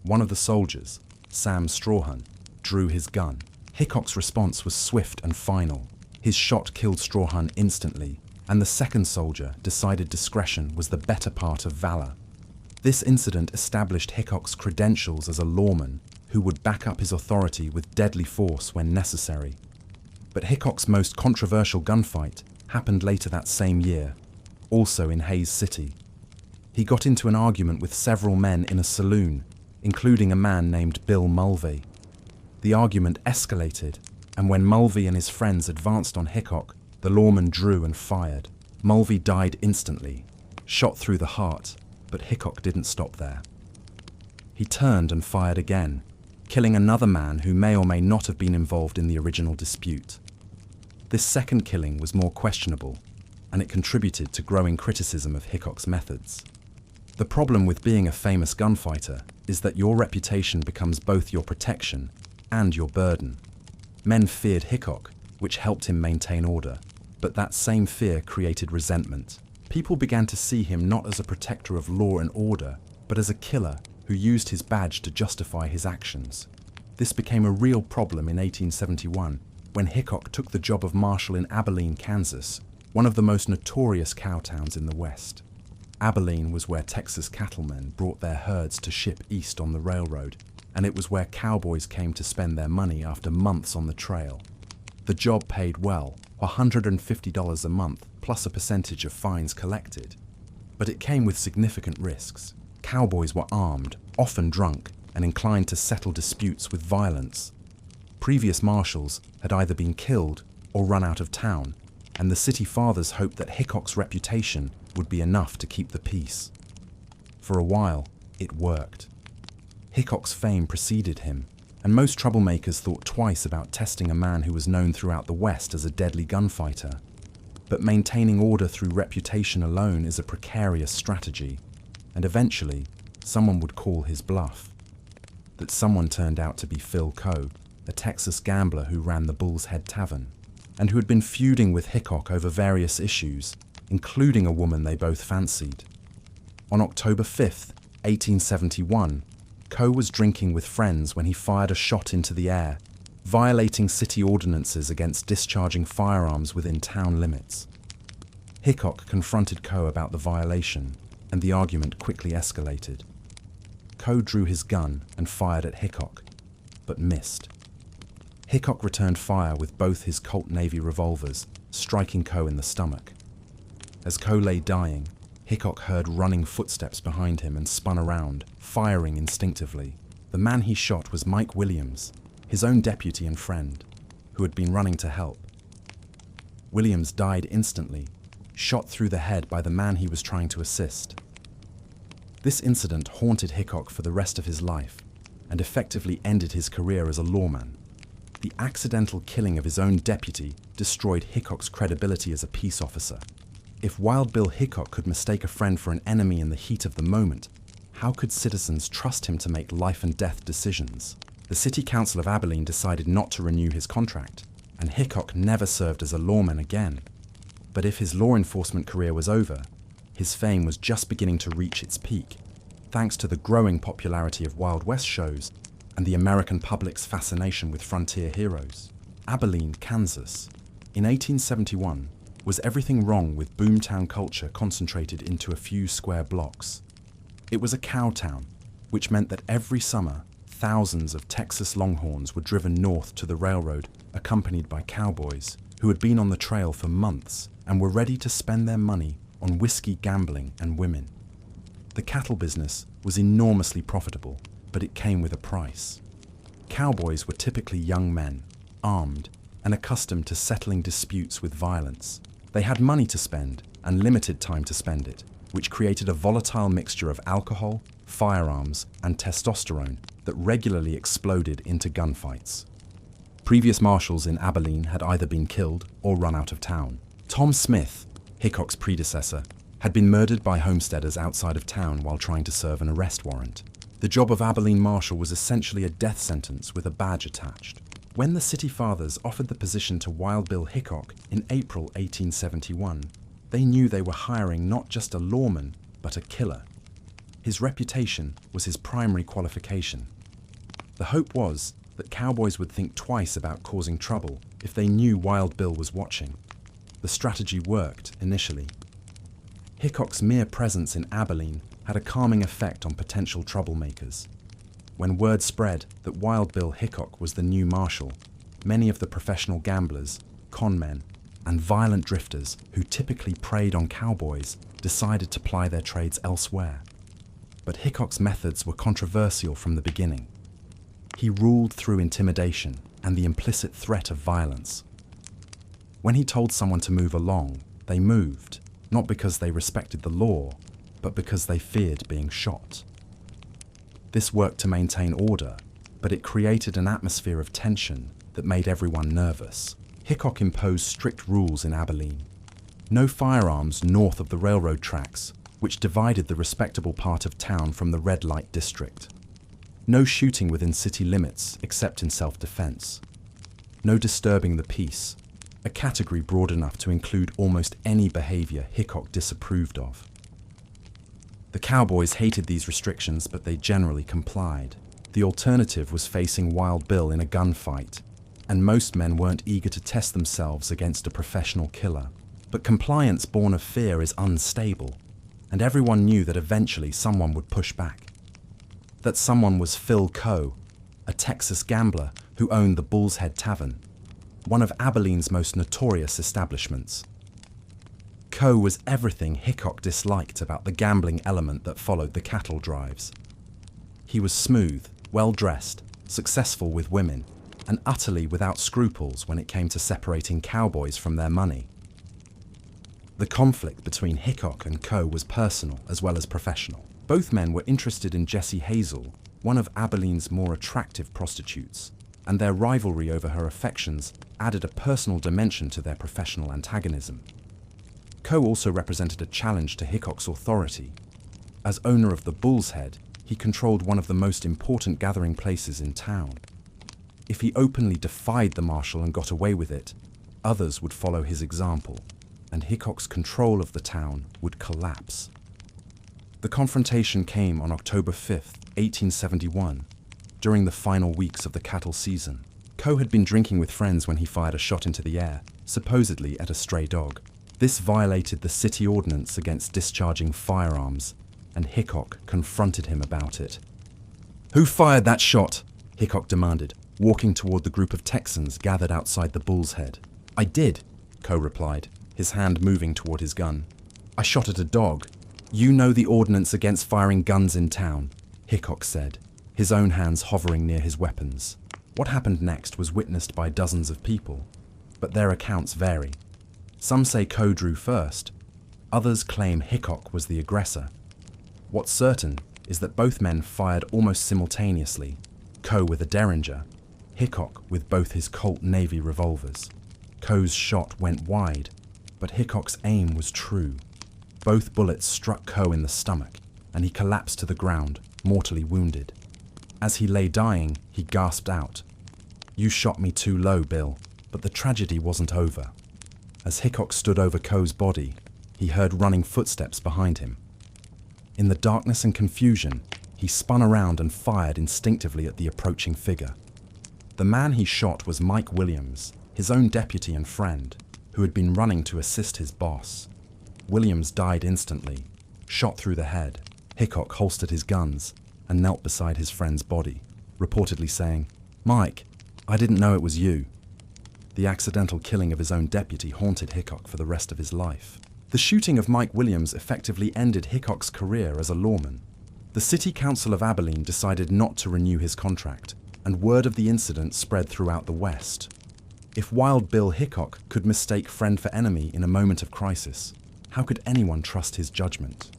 one of the soldiers, Sam Strawhun, drew his gun. Hickok's response was swift and final. His shot killed Strawhun instantly, and the second soldier decided discretion was the better part of valor. This incident established Hickok's credentials as a lawman who would back up his authority with deadly force when necessary. But Hickok's most controversial gunfight happened later that same year, also in Hays City. He got into an argument with several men in a saloon, including a man named Bill Mulvey. The argument escalated, and when Mulvey and his friends advanced on Hickok, the lawman drew and fired. Mulvey died instantly, shot through the heart, but Hickok didn't stop there. He turned and fired again, killing another man who may or may not have been involved in the original dispute. This second killing was more questionable, and it contributed to growing criticism of Hickok's methods. The problem with being a famous gunfighter is that your reputation becomes both your protection and your burden. Men feared Hickok, which helped him maintain order, but that same fear created resentment. People began to see him not as a protector of law and order, but as a killer who used his badge to justify his actions. This became a real problem in 1871, when Hickok took the job of marshal in Abilene, Kansas, one of the most notorious cow towns in the West. Abilene was where Texas cattlemen brought their herds to ship east on the railroad, and it was where cowboys came to spend their money after months on the trail. The job paid well, $150 a month, plus a percentage of fines collected. But it came with significant risks. Cowboys were armed, often drunk, and inclined to settle disputes with violence. Previous marshals had either been killed or run out of town, and the city fathers hoped that Hickok's reputation would be enough to keep the peace. For a while, it worked. Hickok's fame preceded him, and most troublemakers thought twice about testing a man who was known throughout the West as a deadly gunfighter. But maintaining order through reputation alone is a precarious strategy, and eventually, someone would call his bluff. that someone turned out to be Phil Coe, a Texas gambler who ran the Bull's Head Tavern, and who had been feuding with Hickok over various issues, including a woman they both fancied. On October 5th, 1871, Coe was drinking with friends when he fired a shot into the air, violating city ordinances against discharging firearms within town limits. Hickok confronted Coe about the violation, and the argument quickly escalated. Coe drew his gun and fired at Hickok, but missed. Hickok returned fire with both his Colt Navy revolvers, striking Coe in the stomach. As Coe lay dying, Hickok heard running footsteps behind him and spun around, firing instinctively. The man he shot was Mike Williams, his own deputy and friend, who had been running to help. Williams died instantly, shot through the head by the man he was trying to assist. This incident haunted Hickok for the rest of his life and effectively ended his career as a lawman. The accidental killing of his own deputy destroyed Hickok's credibility as a peace officer. If Wild Bill Hickok could mistake a friend for an enemy in the heat of the moment, how could citizens trust him to make life and death decisions? The City Council of Abilene decided not to renew his contract, and Hickok never served as a lawman again. But if his law enforcement career was over, his fame was just beginning to reach its peak, thanks to the growing popularity of Wild West shows and the American public's fascination with frontier heroes. Abilene, Kansas. In 1871, was everything wrong with boomtown culture concentrated into a few square blocks? It was a cow town, which meant that every summer, thousands of Texas Longhorns were driven north to the railroad, accompanied by cowboys who had been on the trail for months and were ready to spend their money on whiskey, gambling, and women. The cattle business was enormously profitable, but it came with a price. Cowboys were typically young men, armed, and accustomed to settling disputes with violence. They had money to spend and limited time to spend it, which created a volatile mixture of alcohol, firearms, and testosterone that regularly exploded into gunfights. Previous marshals in Abilene had either been killed or run out of town. Tom Smith, Hickok's predecessor, had been murdered by homesteaders outside of town while trying to serve an arrest warrant. The job of Abilene Marshal was essentially a death sentence with a badge attached. When the City Fathers offered the position to Wild Bill Hickok in April 1871, they knew they were hiring not just a lawman, but a killer. His reputation was his primary qualification. The hope was that cowboys would think twice about causing trouble if they knew Wild Bill was watching. The strategy worked initially. Hickok's mere presence in Abilene had a calming effect on potential troublemakers. When word spread that Wild Bill Hickok was the new marshal, many of the professional gamblers, conmen, and violent drifters who typically preyed on cowboys decided to ply their trades elsewhere. But Hickok's methods were controversial from the beginning. He ruled through intimidation and the implicit threat of violence. When he told someone to move along, they moved, not because they respected the law, but because they feared being shot. This worked to maintain order, but it created an atmosphere of tension that made everyone nervous. Hickok imposed strict rules in Abilene. No firearms north of the railroad tracks, which divided the respectable part of town from the red light district. No shooting within city limits except in self-defense. No disturbing the peace, a category broad enough to include almost any behavior Hickok disapproved of. The cowboys hated these restrictions, but they generally complied. The alternative was facing Wild Bill in a gunfight, and most men weren't eager to test themselves against a professional killer. But compliance born of fear is unstable, and everyone knew that eventually someone would push back. That someone was Phil Coe, a Texas gambler who owned the Bull's Head Tavern, one of Abilene's most notorious establishments. Coe was everything Hickok disliked about the gambling element that followed the cattle drives. He was smooth, well-dressed, successful with women, and utterly without scruples when it came to separating cowboys from their money. The conflict between Hickok and Coe was personal as well as professional. Both men were interested in Jessie Hazel, one of Abilene's more attractive prostitutes, and their rivalry over her affections added a personal dimension to their professional antagonism. Coe also represented a challenge to Hickok's authority. As owner of the Bull's Head, He controlled one of the most important gathering places in town. If he openly defied the marshal and got away with it, others would follow his example, and Hickok's control of the town would collapse. The confrontation came on October 5th, 1871, during the final weeks of the cattle season. Coe had been drinking with friends when he fired a shot into the air, supposedly at a stray dog. This violated the city ordinance against discharging firearms, and Hickok confronted him about it. "Who fired that shot?" Hickok demanded, walking toward the group of Texans gathered outside the Bull's Head. "I did," Coe replied, his hand moving toward his gun. "I shot at a dog. You know the ordinance against firing guns in town," Hickok said, his own hands hovering near his weapons. What happened next was witnessed by dozens of people, but their accounts vary. Some say Coe drew first, others claim Hickok was the aggressor. What's certain is that both men fired almost simultaneously, Coe with a Derringer, Hickok with both his Colt Navy revolvers. Coe's shot went wide, but Hickok's aim was true. Both bullets struck Coe in the stomach, and he collapsed to the ground, mortally wounded. As he lay dying, he gasped out, "You shot me too low, Bill." But the tragedy wasn't over. As Hickok stood over Coe's body, he heard running footsteps behind him. In the darkness and confusion, he spun around and fired instinctively at the approaching figure. The man he shot was Mike Williams, his own deputy and friend, who had been running to assist his boss. Williams died instantly, shot through the head. Hickok holstered his guns and knelt beside his friend's body, reportedly saying, "Mike, I didn't know it was you." The accidental killing of his own deputy haunted Hickok for the rest of his life. The shooting of Mike Williams effectively ended Hickok's career as a lawman. The City Council of Abilene decided not to renew his contract, and word of the incident spread throughout the West. If Wild Bill Hickok could mistake friend for enemy in a moment of crisis, how could anyone trust his judgment?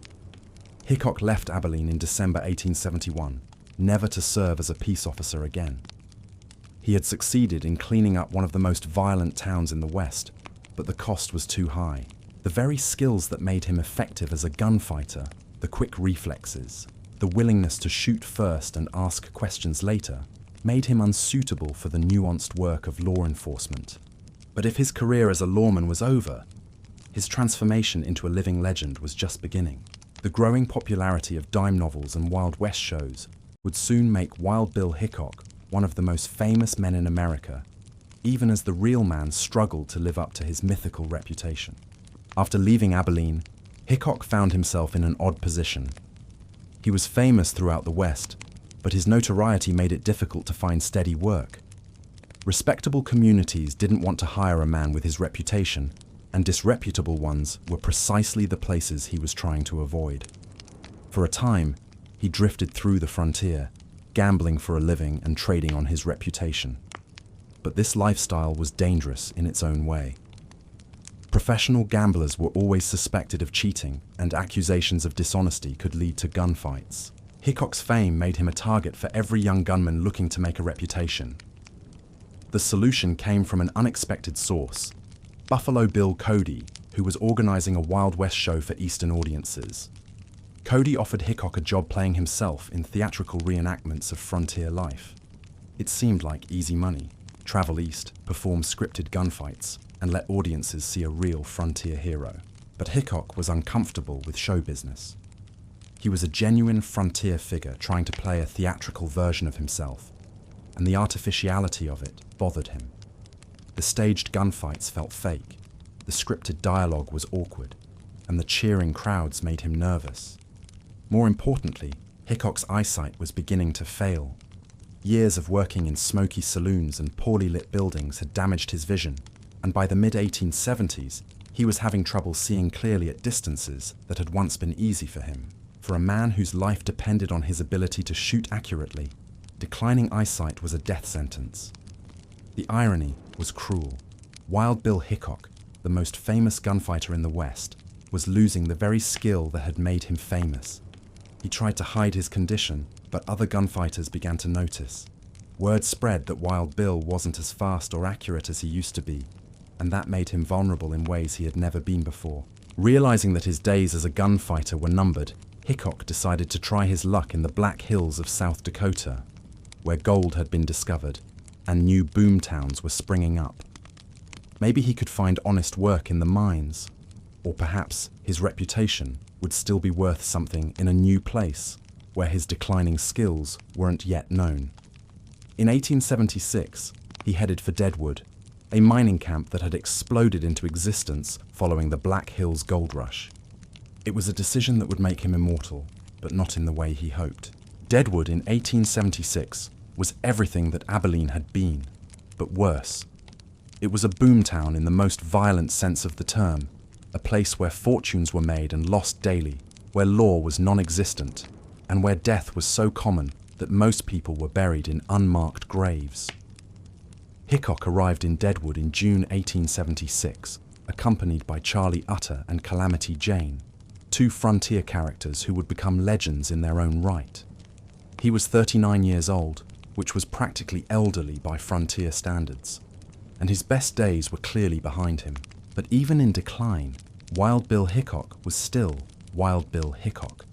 Hickok left Abilene in December 1871, never to serve as a peace officer again. He had succeeded in cleaning up one of the most violent towns in the West, but the cost was too high. The very skills that made him effective as a gunfighter, the quick reflexes, the willingness to shoot first and ask questions later, made him unsuitable for the nuanced work of law enforcement. But if his career as a lawman was over, his transformation into a living legend was just beginning. The growing popularity of dime novels and Wild West shows would soon make Wild Bill Hickok one of the most famous men in America, even as the real man struggled to live up to his mythical reputation. After leaving Abilene, Hickok found himself in an odd position. He was famous throughout the West, but his notoriety made it difficult to find steady work. Respectable communities didn't want to hire a man with his reputation, and disreputable ones were precisely the places he was trying to avoid. For a time, he drifted through the frontier, gambling for a living and trading on his reputation. But this lifestyle was dangerous in its own way. Professional gamblers were always suspected of cheating, and accusations of dishonesty could lead to gunfights. Hickok's fame made him a target for every young gunman looking to make a reputation. The solution came from an unexpected source: Buffalo Bill Cody, who was organizing a Wild West show for Eastern audiences. Cody offered Hickok a job playing himself in theatrical reenactments of frontier life. It seemed like easy money. Travel east, perform scripted gunfights, and let audiences see a real frontier hero. But Hickok was uncomfortable with show business. He was a genuine frontier figure trying to play a theatrical version of himself, and the artificiality of it bothered him. The staged gunfights felt fake, the scripted dialogue was awkward, and the cheering crowds made him nervous. More importantly, Hickok's eyesight was beginning to fail. Years of working in smoky saloons and poorly lit buildings had damaged his vision, and by the mid-1870s, he was having trouble seeing clearly at distances that had once been easy for him. For a man whose life depended on his ability to shoot accurately, declining eyesight was a death sentence. The irony was cruel. Wild Bill Hickok, the most famous gunfighter in the West, was losing the very skill that had made him famous. He tried to hide his condition, but other gunfighters began to notice. Word spread that Wild Bill wasn't as fast or accurate as he used to be, and that made him vulnerable in ways he had never been before. Realizing that his days as a gunfighter were numbered, Hickok decided to try his luck in the Black Hills of South Dakota, where gold had been discovered and new boom towns were springing up. Maybe he could find honest work in the mines, or perhaps his reputation would still be worth something in a new place where his declining skills weren't yet known. In 1876, he headed for Deadwood, a mining camp that had exploded into existence following the Black Hills gold rush. It was a decision that would make him immortal, but not in the way he hoped. Deadwood in 1876 was everything that Abilene had been, but worse. It was a boomtown in the most violent sense of the term, a place where fortunes were made and lost daily, where law was non-existent, and where death was so common that most people were buried in unmarked graves. Hickok arrived in Deadwood in June 1876, accompanied by Charlie Utter and Calamity Jane, two frontier characters who would become legends in their own right. He was 39 years old, which was practically elderly by frontier standards, and his best days were clearly behind him. But even in decline, Wild Bill Hickok was still Wild Bill Hickok.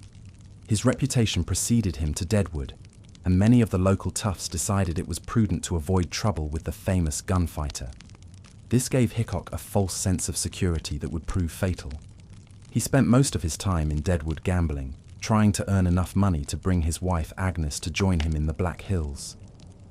His reputation preceded him to Deadwood, and many of the local toughs decided it was prudent to avoid trouble with the famous gunfighter. This gave Hickok a false sense of security that would prove fatal. He spent most of his time in Deadwood gambling, trying to earn enough money to bring his wife Agnes to join him in the Black Hills.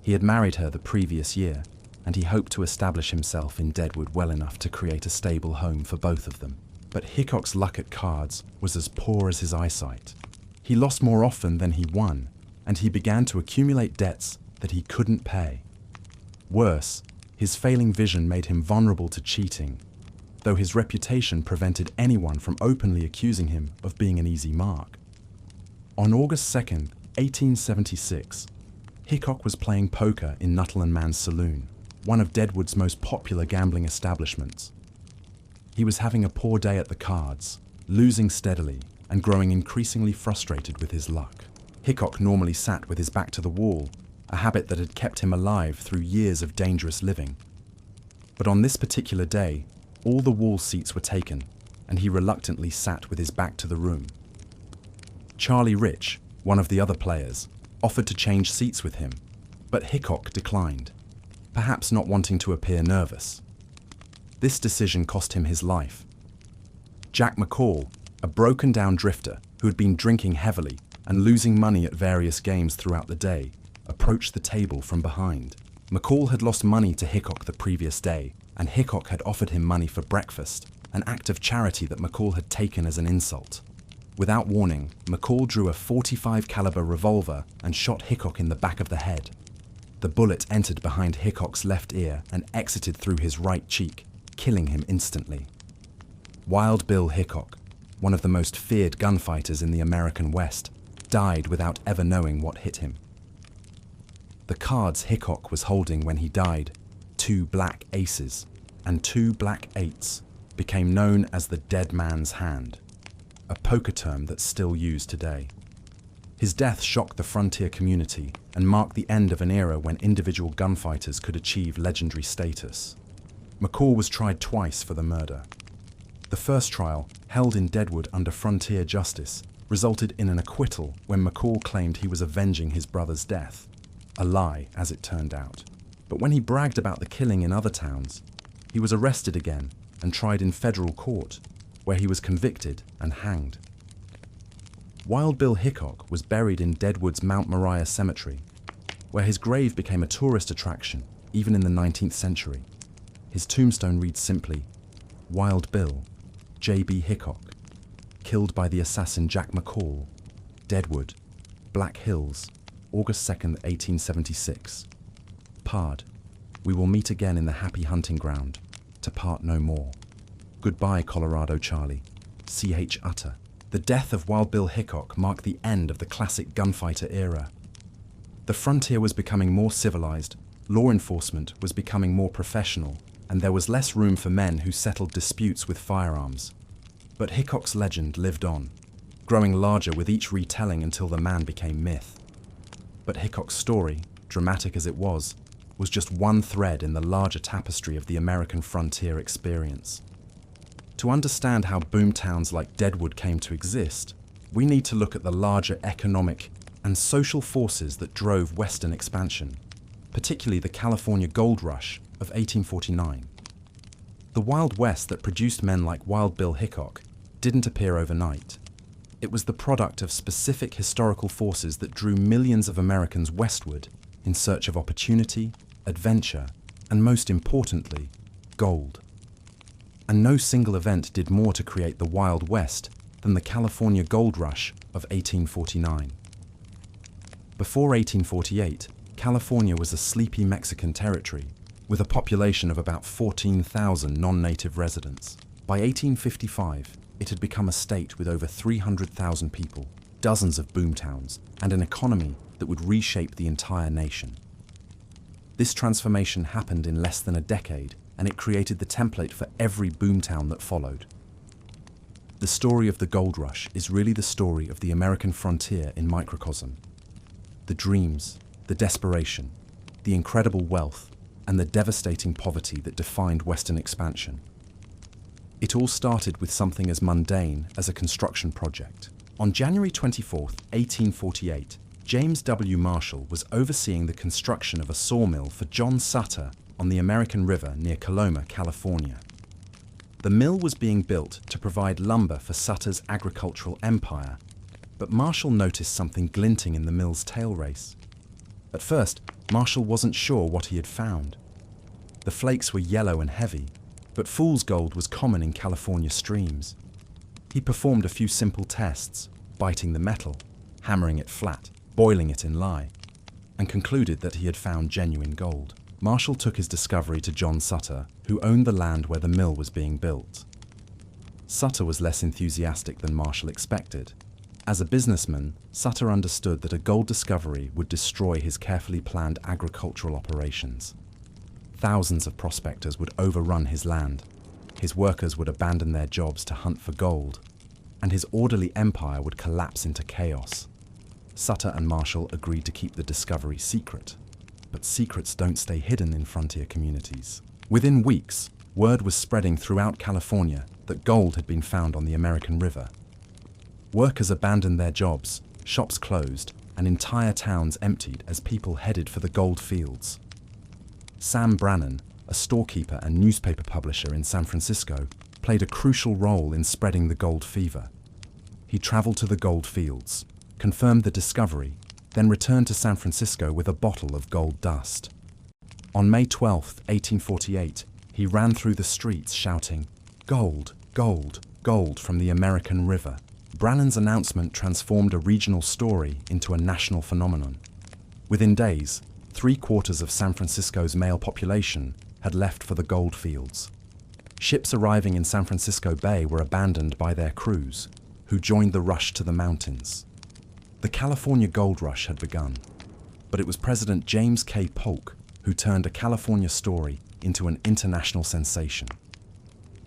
He had married her the previous year, and he hoped to establish himself in Deadwood well enough to create a stable home for both of them. But Hickok's luck at cards was as poor as his eyesight. He lost more often than he won, and he began to accumulate debts that he couldn't pay. Worse, his failing vision made him vulnerable to cheating, though his reputation prevented anyone from openly accusing him of being an easy mark. On August 2nd, 1876, Hickok was playing poker in Nuttall and Mann's saloon, one of Deadwood's most popular gambling establishments. He was having a poor day at the cards, losing steadily and growing increasingly frustrated with his luck. Hickok normally sat with his back to the wall, a habit that had kept him alive through years of dangerous living. But on this particular day, all the wall seats were taken, and he reluctantly sat with his back to the room. Charlie Rich, one of the other players, offered to change seats with him, but Hickok declined, perhaps not wanting to appear nervous. This decision cost him his life. Jack McCall, a broken-down drifter who had been drinking heavily and losing money at various games throughout the day, approached the table from behind. McCall had lost money to Hickok the previous day, and Hickok had offered him money for breakfast, an act of charity that McCall had taken as an insult. Without warning, McCall drew a .45 caliber revolver and shot Hickok in the back of the head. The bullet entered behind Hickok's left ear and exited through his right cheek, killing him instantly. Wild Bill Hickok, one of the most feared gunfighters in the American West, died without ever knowing what hit him. The cards Hickok was holding when he died, 2 black aces and 2 black eights, became known as the dead man's hand, a poker term that's still used today. His death shocked the frontier community and marked the end of an era when individual gunfighters could achieve legendary status. McCall was tried twice for the murder. The first trial, held in Deadwood under frontier justice, resulted in an acquittal when McCall claimed he was avenging his brother's death. A lie, as it turned out. But when he bragged about the killing in other towns, he was arrested again and tried in federal court, where he was convicted and hanged. Wild Bill Hickok was buried in Deadwood's Mount Moriah Cemetery, where his grave became a tourist attraction even in the 19th century. His tombstone reads simply, Wild Bill, J.B. Hickok, killed by the assassin Jack McCall, Deadwood, Black Hills, August 2nd, 1876. Pard, we will meet again in the happy hunting ground, to part no more. Goodbye, Colorado Charlie. C.H. Utter. The death of Wild Bill Hickok marked the end of the classic gunfighter era. The frontier was becoming more civilized, law enforcement was becoming more professional, and there was less room for men who settled disputes with firearms. But Hickok's legend lived on, growing larger with each retelling until the man became myth. But Hickok's story, dramatic as it was just one thread in the larger tapestry of the American frontier experience. To understand how boomtowns like Deadwood came to exist, we need to look at the larger economic and social forces that drove Western expansion, particularly the California Gold Rush of 1849. The Wild West that produced men like Wild Bill Hickok didn't appear overnight. It was the product of specific historical forces that drew millions of Americans westward in search of opportunity, adventure, and most importantly, gold. And no single event did more to create the Wild West than the California Gold Rush of 1849. Before 1848, California was a sleepy Mexican territory with a population of about 14,000 non-native residents. By 1855, it had become a state with over 300,000 people, dozens of boomtowns, and an economy that would reshape the entire nation. This transformation happened in less than a decade, and it created the template for every boomtown that followed. The story of the Gold Rush is really the story of the American frontier in microcosm. The dreams, the desperation, the incredible wealth, and the devastating poverty that defined Western expansion. It all started with something as mundane as a construction project. On January 24, 1848, James W. Marshall was overseeing the construction of a sawmill for John Sutter on the American River near Coloma, California. The mill was being built to provide lumber for Sutter's agricultural empire, but Marshall noticed something glinting in the mill's tail race. At first, Marshall wasn't sure what he had found. The flakes were yellow and heavy, but fool's gold was common in California streams. He performed a few simple tests, biting the metal, hammering it flat, boiling it in lye, and concluded that he had found genuine gold. Marshall took his discovery to John Sutter, who owned the land where the mill was being built. Sutter was less enthusiastic than Marshall expected. As a businessman, Sutter understood that a gold discovery would destroy his carefully planned agricultural operations. Thousands of prospectors would overrun his land, his workers would abandon their jobs to hunt for gold, and his orderly empire would collapse into chaos. Sutter and Marshall agreed to keep the discovery secret, but secrets don't stay hidden in frontier communities. Within weeks, word was spreading throughout California that gold had been found on the American River. Workers abandoned their jobs, shops closed, and entire towns emptied as people headed for the gold fields. Sam Brannan, a storekeeper and newspaper publisher in San Francisco, played a crucial role in spreading the gold fever. He traveled to the gold fields, confirmed the discovery, then returned to San Francisco with a bottle of gold dust. On May 12, 1848, he ran through the streets shouting, "Gold, gold, gold from the American River." Brannan's announcement transformed a regional story into a national phenomenon. Within days, 3/4 of San Francisco's male population had left for the gold fields. Ships arriving in San Francisco Bay were abandoned by their crews, who joined the rush to the mountains. The California Gold Rush had begun, but it was President James K. Polk who turned a California story into an international sensation.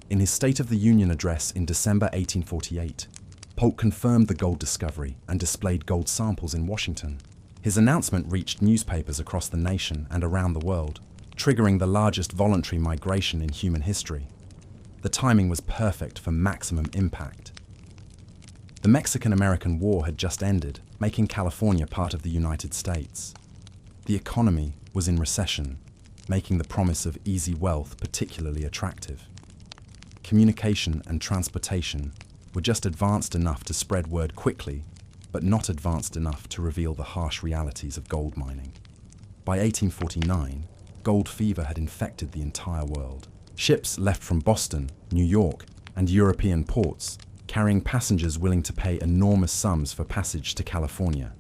In his State of the Union address in December 1848, Polk confirmed the gold discovery and displayed gold samples in Washington. His announcement reached newspapers across the nation and around the world, triggering the largest voluntary migration in human history. The timing was perfect for maximum impact. The Mexican-American War had just ended, making California part of the United States. The economy was in recession, making the promise of easy wealth particularly attractive. Communication and transportation were just advanced enough to spread word quickly, but not advanced enough to reveal the harsh realities of gold mining. By 1849, gold fever had infected the entire world. Ships left from Boston, New York, and European ports, carrying passengers willing to pay enormous sums for passage to California.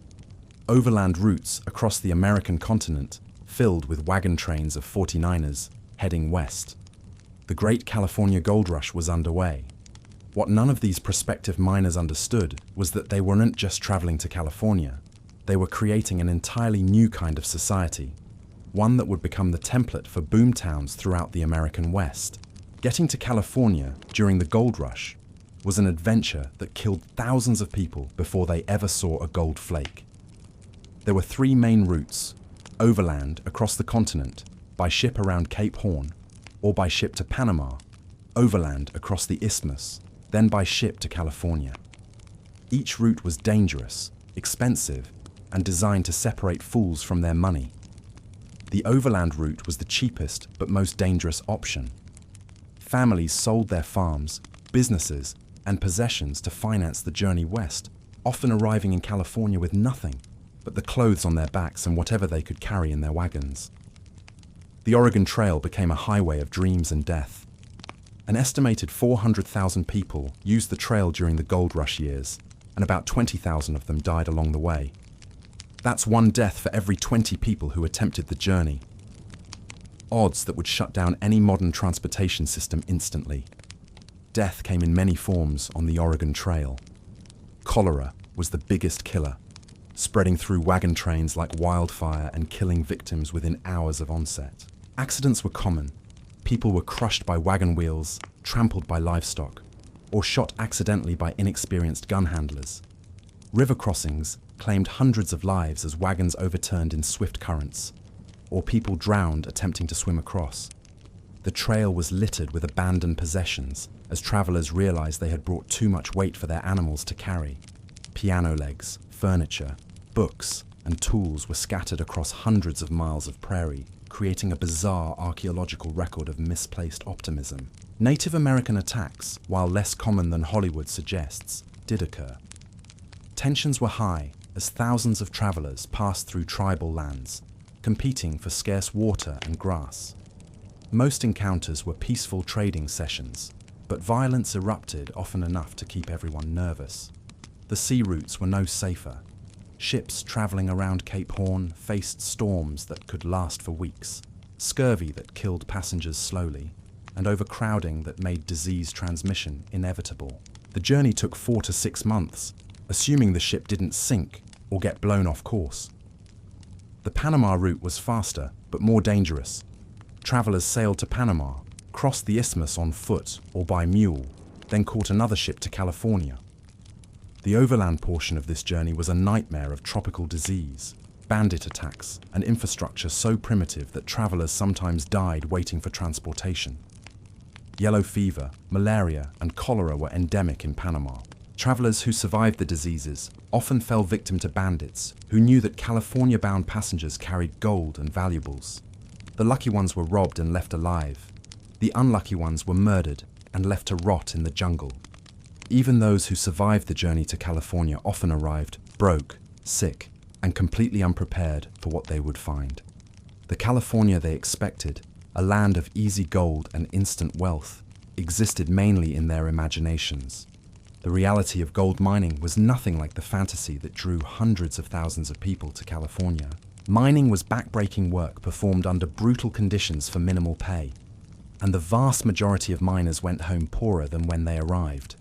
Overland routes across the American continent filled with wagon trains of 49ers heading west. The Great California Gold Rush was underway. What none of these prospective miners understood was that they weren't just traveling to California. They were creating an entirely new kind of society, one that would become the template for boomtowns throughout the American West. Getting to California during the gold rush was an adventure that killed thousands of people before they ever saw a gold flake. There were 3 main routes: overland across the continent, by ship around Cape Horn, or by ship to Panama, overland across the isthmus, then by ship to California. Each route was dangerous, expensive, and designed to separate fools from their money. The overland route was the cheapest but most dangerous option. Families sold their farms, businesses, and possessions to finance the journey west, often arriving in California with nothing but the clothes on their backs and whatever they could carry in their wagons. The Oregon Trail became a highway of dreams and death. An estimated 400,000 people used the trail during the gold rush years, and about 20,000 of them died along the way. That's one death for every 20 people who attempted the journey. Odds that would shut down any modern transportation system instantly. Death came in many forms on the Oregon Trail. Cholera was the biggest killer, spreading through wagon trains like wildfire and killing victims within hours of onset. Accidents were common. People were crushed by wagon wheels, trampled by livestock, or shot accidentally by inexperienced gun handlers. River crossings claimed hundreds of lives as wagons overturned in swift currents, or people drowned attempting to swim across. The trail was littered with abandoned possessions as travelers realized they had brought too much weight for their animals to carry. Piano legs, furniture, books, and tools were scattered across hundreds of miles of prairie, creating a bizarre archaeological record of misplaced optimism. Native American attacks, while less common than Hollywood suggests, did occur. Tensions were high as thousands of travelers passed through tribal lands, competing for scarce water and grass. Most encounters were peaceful trading sessions, but violence erupted often enough to keep everyone nervous. The sea routes were no safer. Ships traveling around Cape Horn faced storms that could last for weeks, scurvy that killed passengers slowly, and overcrowding that made disease transmission inevitable. The journey took 4 to 6 months, assuming the ship didn't sink or get blown off course. The Panama route was faster, but more dangerous. Travelers sailed to Panama, crossed the isthmus on foot or by mule, then caught another ship to California. The overland portion of this journey was a nightmare of tropical disease, bandit attacks, and infrastructure so primitive that travelers sometimes died waiting for transportation. Yellow fever, malaria, and cholera were endemic in Panama. Travelers who survived the diseases often fell victim to bandits who knew that California-bound passengers carried gold and valuables. The lucky ones were robbed and left alive. The unlucky ones were murdered and left to rot in the jungle. Even those who survived the journey to California often arrived broke, sick, and completely unprepared for what they would find. The California they expected, a land of easy gold and instant wealth, existed mainly in their imaginations. The reality of gold mining was nothing like the fantasy that drew hundreds of thousands of people to California. Mining was backbreaking work performed under brutal conditions for minimal pay, and the vast majority of miners went home poorer than when they arrived.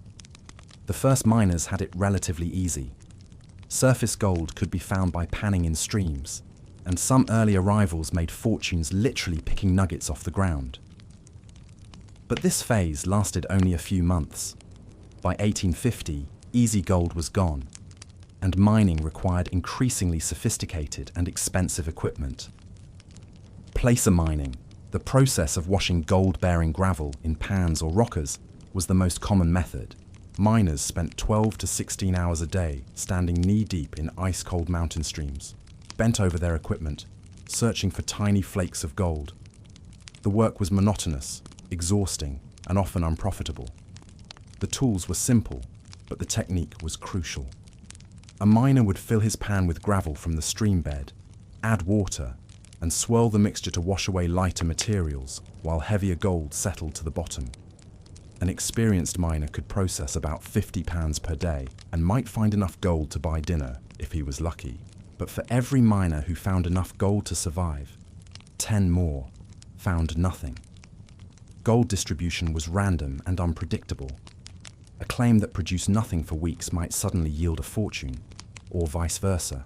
The first miners had it relatively easy. Surface gold could be found by panning in streams, and some early arrivals made fortunes literally picking nuggets off the ground. But this phase lasted only a few months. By 1850, easy gold was gone, and mining required increasingly sophisticated and expensive equipment. Placer mining, the process of washing gold-bearing gravel in pans or rockers, was the most common method. Miners spent 12 to 16 hours a day standing knee-deep in ice-cold mountain streams, bent over their equipment, searching for tiny flakes of gold. The work was monotonous, exhausting, and often unprofitable. The tools were simple, but the technique was crucial. A miner would fill his pan with gravel from the stream bed, add water, and swirl the mixture to wash away lighter materials while heavier gold settled to the bottom. An experienced miner could process about 50 pans per day and might find enough gold to buy dinner if he was lucky. But for every miner who found enough gold to survive, 10 more found nothing. Gold distribution was random and unpredictable. A claim that produced nothing for weeks might suddenly yield a fortune, or vice versa.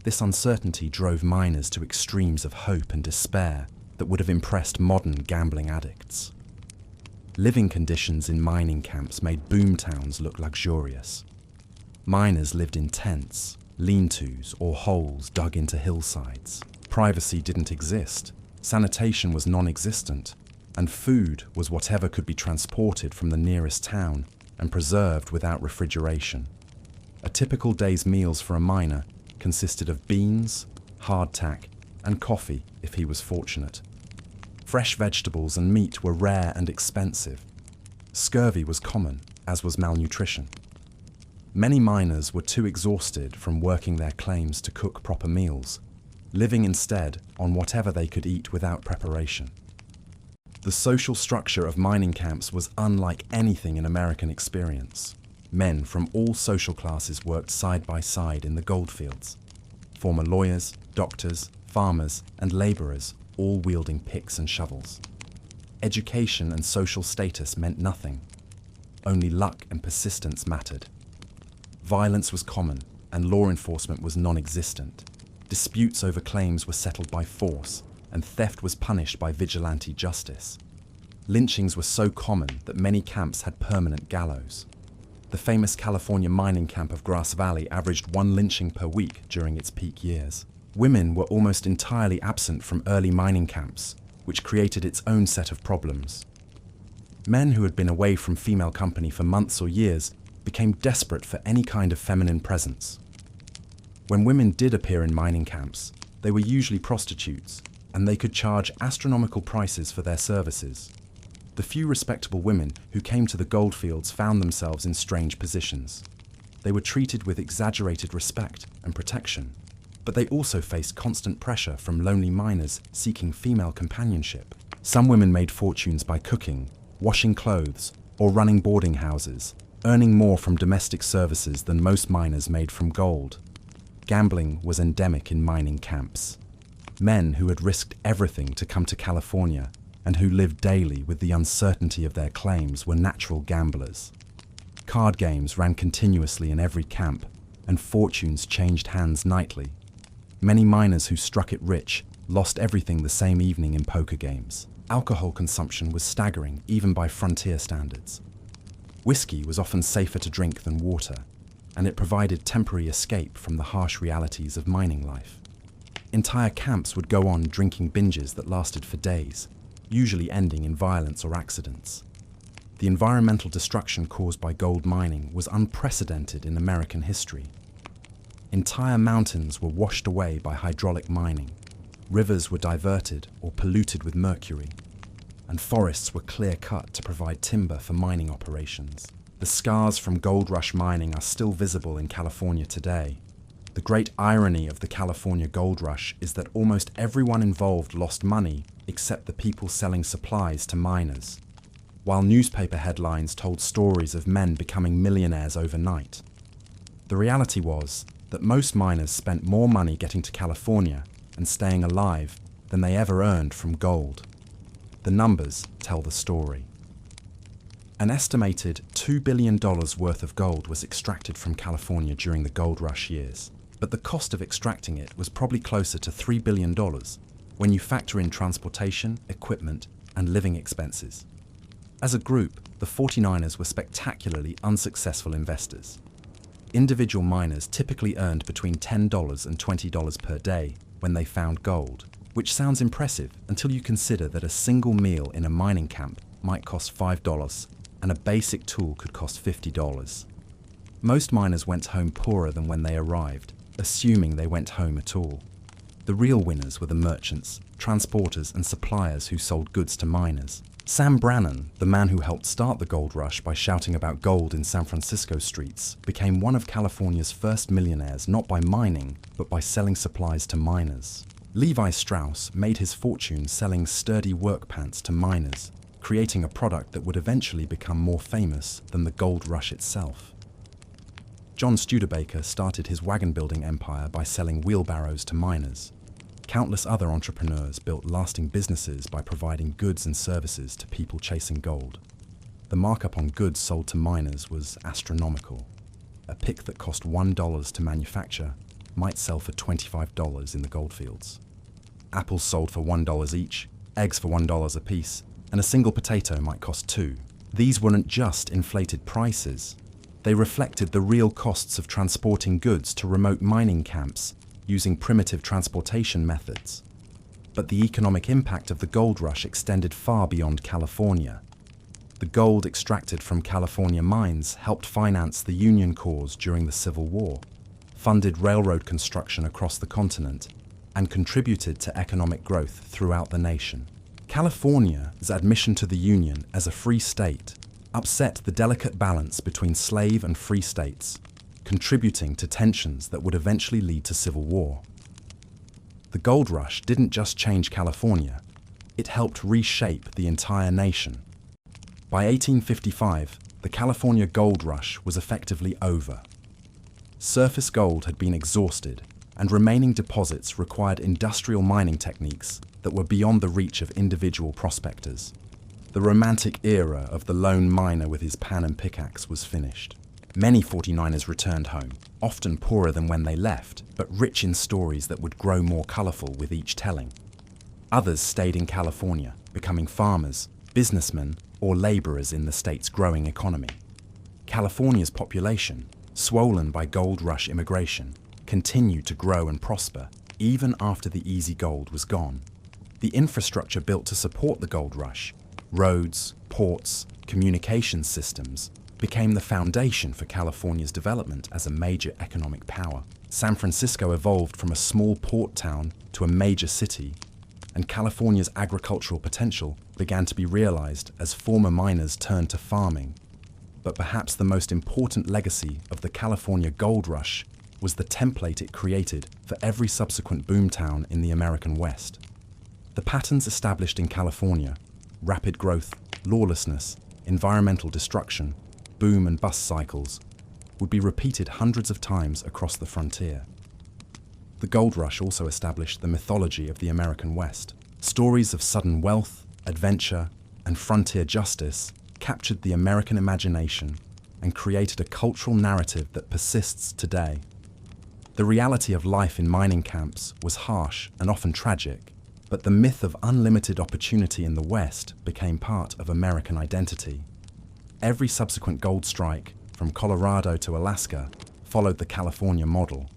This uncertainty drove miners to extremes of hope and despair that would have impressed modern gambling addicts. Living conditions in mining camps made boom towns look luxurious. Miners lived in tents, lean-tos, or holes dug into hillsides. Privacy didn't exist, sanitation was non-existent, and food was whatever could be transported from the nearest town and preserved without refrigeration. A typical day's meals for a miner consisted of beans, hardtack, and coffee if he was fortunate. Fresh vegetables and meat were rare and expensive. Scurvy was common, as was malnutrition. Many miners were too exhausted from working their claims to cook proper meals, living instead on whatever they could eat without preparation. The social structure of mining camps was unlike anything in American experience. Men from all social classes worked side by side in the goldfields. Former lawyers, doctors, farmers, and laborers, all wielding picks and shovels. Education and social status meant nothing. Only luck and persistence mattered. Violence was common, and law enforcement was non-existent. Disputes over claims were settled by force, and theft was punished by vigilante justice. Lynchings were so common that many camps had permanent gallows. The famous California mining camp of Grass Valley averaged 1 lynching per week during its peak years. Women were almost entirely absent from early mining camps, which created its own set of problems. Men who had been away from female company for months or years became desperate for any kind of feminine presence. When women did appear in mining camps, they were usually prostitutes, and they could charge astronomical prices for their services. The few respectable women who came to the goldfields found themselves in strange positions. They were treated with exaggerated respect and protection, but they also faced constant pressure from lonely miners seeking female companionship. Some women made fortunes by cooking, washing clothes, or running boarding houses, earning more from domestic services than most miners made from gold. Gambling was endemic in mining camps. Men who had risked everything to come to California and who lived daily with the uncertainty of their claims were natural gamblers. Card games ran continuously in every camp, and fortunes changed hands nightly. Many miners who struck it rich lost everything the same evening in poker games. Alcohol consumption was staggering even by frontier standards. Whiskey was often safer to drink than water, and it provided temporary escape from the harsh realities of mining life. Entire camps would go on drinking binges that lasted for days, usually ending in violence or accidents. The environmental destruction caused by gold mining was unprecedented in American history. Entire mountains were washed away by hydraulic mining, rivers were diverted or polluted with mercury, and forests were clear-cut to provide timber for mining operations. The scars from gold rush mining are still visible in California today. The great irony of the California gold rush is that almost everyone involved lost money except the people selling supplies to miners, while newspaper headlines told stories of men becoming millionaires overnight. The reality was that most miners spent more money getting to California and staying alive than they ever earned from gold. The numbers tell the story. An estimated $2 billion worth of gold was extracted from California during the gold rush years, but the cost of extracting it was probably closer to $3 billion when you factor in transportation, equipment, and living expenses. As a group, the 49ers were spectacularly unsuccessful investors. Individual miners typically earned between $10 and $20 per day when they found gold, which sounds impressive until you consider that a single meal in a mining camp might cost $5 and a basic tool could cost $50. Most miners went home poorer than when they arrived, assuming they went home at all. The real winners were the merchants, transporters, and suppliers who sold goods to miners. Sam Brannan, the man who helped start the gold rush by shouting about gold in San Francisco streets, became one of California's first millionaires not by mining, but by selling supplies to miners. Levi Strauss made his fortune selling sturdy work pants to miners, creating a product that would eventually become more famous than the gold rush itself. John Studebaker started his wagon-building empire by selling wheelbarrows to miners. Countless other entrepreneurs built lasting businesses by providing goods and services to people chasing gold. The markup on goods sold to miners was astronomical. A pick that cost $1 to manufacture might sell for $25 in the goldfields. Apples sold for $1 each, eggs for $1 apiece, and a single potato might cost $2. These weren't just inflated prices. They reflected the real costs of transporting goods to remote mining camps using primitive transportation methods. But the economic impact of the gold rush extended far beyond California. The gold extracted from California mines helped finance the Union cause during the Civil War, funded railroad construction across the continent, and contributed to economic growth throughout the nation. California's admission to the Union as a free state upset the delicate balance between slave and free states, contributing to tensions that would eventually lead to civil war. The gold rush didn't just change California, it helped reshape the entire nation. By 1855, the California gold rush was effectively over. Surface gold had been exhausted, and remaining deposits required industrial mining techniques that were beyond the reach of individual prospectors. The romantic era of the lone miner with his pan and pickaxe was finished. Many 49ers returned home, often poorer than when they left, but rich in stories that would grow more colorful with each telling. Others stayed in California, becoming farmers, businessmen, or laborers in the state's growing economy. California's population, swollen by gold rush immigration, continued to grow and prosper even after the easy gold was gone. The infrastructure built to support the gold rush, roads, ports, communications systems, became the foundation for California's development as a major economic power. San Francisco evolved from a small port town to a major city, and California's agricultural potential began to be realized as former miners turned to farming. But perhaps the most important legacy of the California gold rush was the template it created for every subsequent boomtown in the American West. The patterns established in California, rapid growth, lawlessness, environmental destruction, boom and bust cycles, would be repeated hundreds of times across the frontier. The gold rush also established the mythology of the American West. Stories of sudden wealth, adventure, and frontier justice captured the American imagination and created a cultural narrative that persists today. The reality of life in mining camps was harsh and often tragic, but the myth of unlimited opportunity in the West became part of American identity. Every subsequent gold strike, from Colorado to Alaska, followed the California model.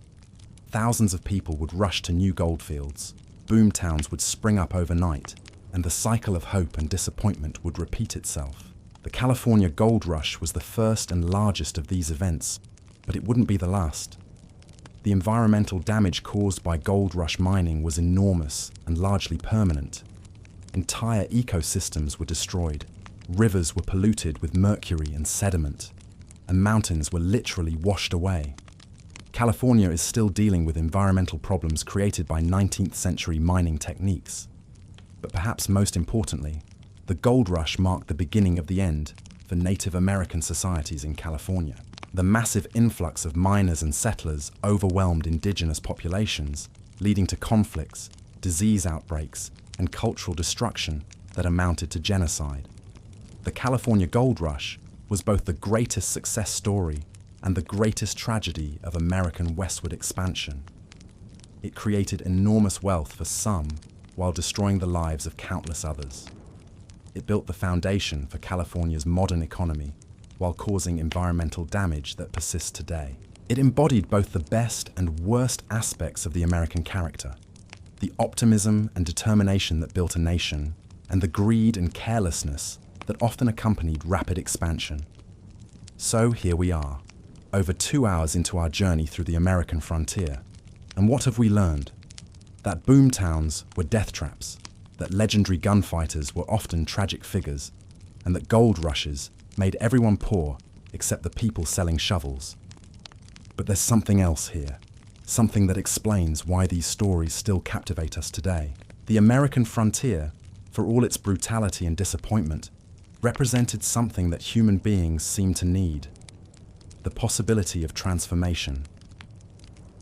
Thousands of people would rush to new goldfields, boom towns would spring up overnight, and the cycle of hope and disappointment would repeat itself. The California gold rush was the first and largest of these events, but it wouldn't be the last. The environmental damage caused by gold rush mining was enormous and largely permanent. Entire ecosystems were destroyed, rivers were polluted with mercury and sediment, and mountains were literally washed away. California is still dealing with environmental problems created by 19th century mining techniques. But perhaps most importantly, the gold rush marked the beginning of the end for Native American societies in California. The massive influx of miners and settlers overwhelmed indigenous populations, leading to conflicts, disease outbreaks, and cultural destruction that amounted to genocide. The California gold rush was both the greatest success story and the greatest tragedy of American westward expansion. It created enormous wealth for some while destroying the lives of countless others. It built the foundation for California's modern economy while causing environmental damage that persists today. It embodied both the best and worst aspects of the American character, the optimism and determination that built a nation, and the greed and carelessness that often accompanied rapid expansion. So here we are, over 2 hours into our journey through the American frontier. And what have we learned? That boom towns were death traps, that legendary gunfighters were often tragic figures, and that gold rushes made everyone poor except the people selling shovels. But there's something else here, something that explains why these stories still captivate us today. The American frontier, for all its brutality and disappointment, represented something that human beings seem to need: the possibility of transformation.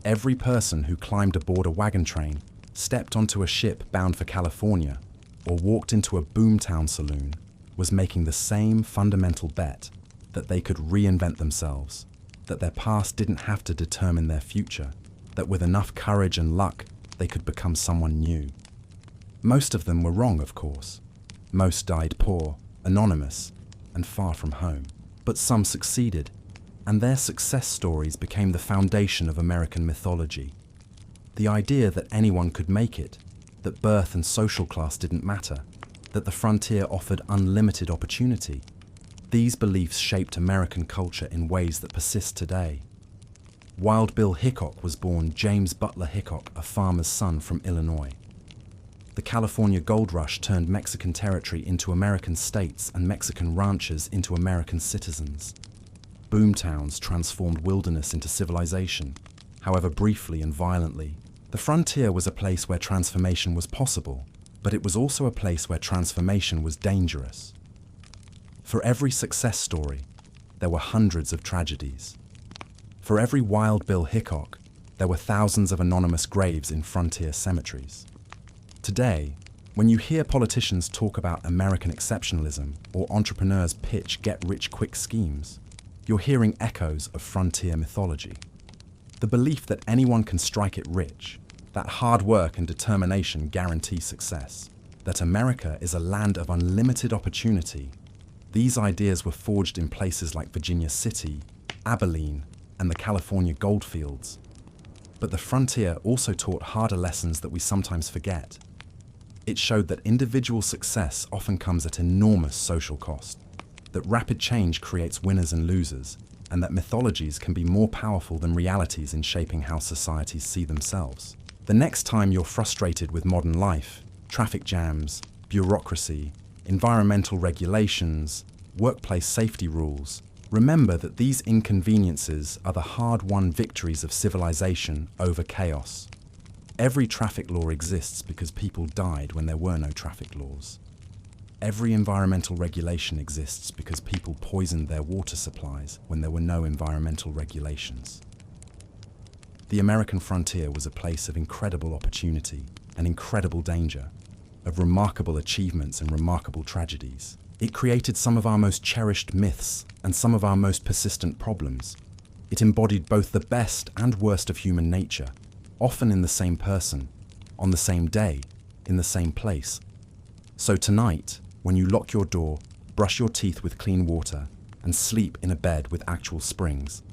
Every person who climbed aboard a wagon train, stepped onto a ship bound for California, or walked into a boomtown saloon was making the same fundamental bet that they could reinvent themselves, that their past didn't have to determine their future, that with enough courage and luck, they could become someone new. Most of them were wrong, of course. Most died poor, anonymous, and far from home. But some succeeded, and their success stories became the foundation of American mythology. The idea that anyone could make it, that birth and social class didn't matter, that the frontier offered unlimited opportunity, These beliefs shaped American culture in ways that persist today. Wild Bill Hickok was born James Butler Hickok, a farmer's son from Illinois. The California gold rush turned Mexican territory into American states and Mexican ranchers into American citizens. Boomtowns transformed wilderness into civilization, however briefly and violently. The frontier was a place where transformation was possible, but it was also a place where transformation was dangerous. For every success story, there were hundreds of tragedies. For every Wild Bill Hickok, there were thousands of anonymous graves in frontier cemeteries. Today, when you hear politicians talk about American exceptionalism or entrepreneurs pitch get-rich-quick schemes, you're hearing echoes of frontier mythology. The belief that anyone can strike it rich, that hard work and determination guarantee success, that America is a land of unlimited opportunity. These ideas were forged in places like Virginia City, Abilene, and the California goldfields. But the frontier also taught harder lessons that we sometimes forget. It showed that individual success often comes at enormous social cost, that rapid change creates winners and losers, and that mythologies can be more powerful than realities in shaping how societies see themselves. The next time you're frustrated with modern life, traffic jams, bureaucracy, environmental regulations, workplace safety rules, remember that these inconveniences are the hard-won victories of civilization over chaos. Every traffic law exists because people died when there were no traffic laws. Every environmental regulation exists because people poisoned their water supplies when there were no environmental regulations. The American frontier was a place of incredible opportunity and incredible danger, of remarkable achievements and remarkable tragedies. It created some of our most cherished myths and some of our most persistent problems. It embodied both the best and worst of human nature, often in the same person, on the same day, in the same place. So tonight, when you lock your door, brush your teeth with clean water, and sleep in a bed with actual springs,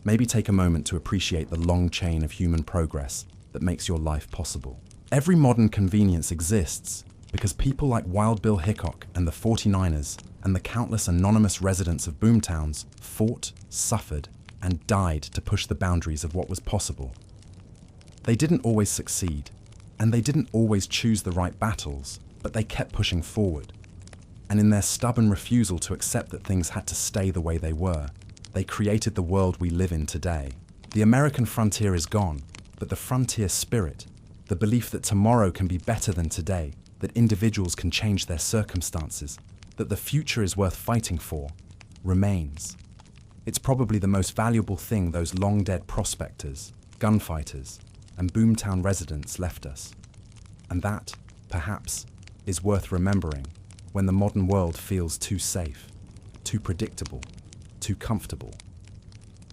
maybe take a moment to appreciate the long chain of human progress that makes your life possible. Every modern convenience exists because people like Wild Bill Hickok and the 49ers and the countless anonymous residents of boomtowns fought, suffered, and died to push the boundaries of what was possible. They didn't always succeed, and they didn't always choose the right battles, but they kept pushing forward. And in their stubborn refusal to accept that things had to stay the way they were, they created the world we live in today. The American frontier is gone, but the frontier spirit, the belief that tomorrow can be better than today, that individuals can change their circumstances, that the future is worth fighting for, remains. It's probably the most valuable thing those long-dead prospectors, gunfighters, and boomtown residents left us. And that, perhaps, is worth remembering when the modern world feels too safe, too predictable, too comfortable.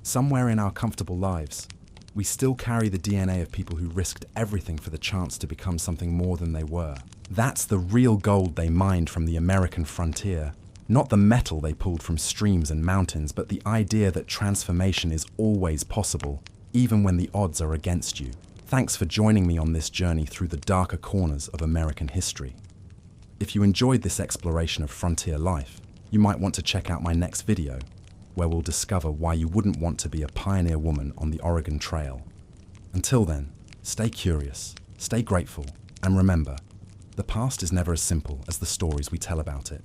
Somewhere in our comfortable lives, we still carry the DNA of people who risked everything for the chance to become something more than they were. That's the real gold they mined from the American frontier, not the metal they pulled from streams and mountains, but the idea that transformation is always possible, even when the odds are against you. Thanks for joining me on this journey through the darker corners of American history. If you enjoyed this exploration of frontier life, you might want to check out my next video, where we'll discover why you wouldn't want to be a pioneer woman on the Oregon Trail. Until then, stay curious, stay grateful, and remember, the past is never as simple as the stories we tell about it.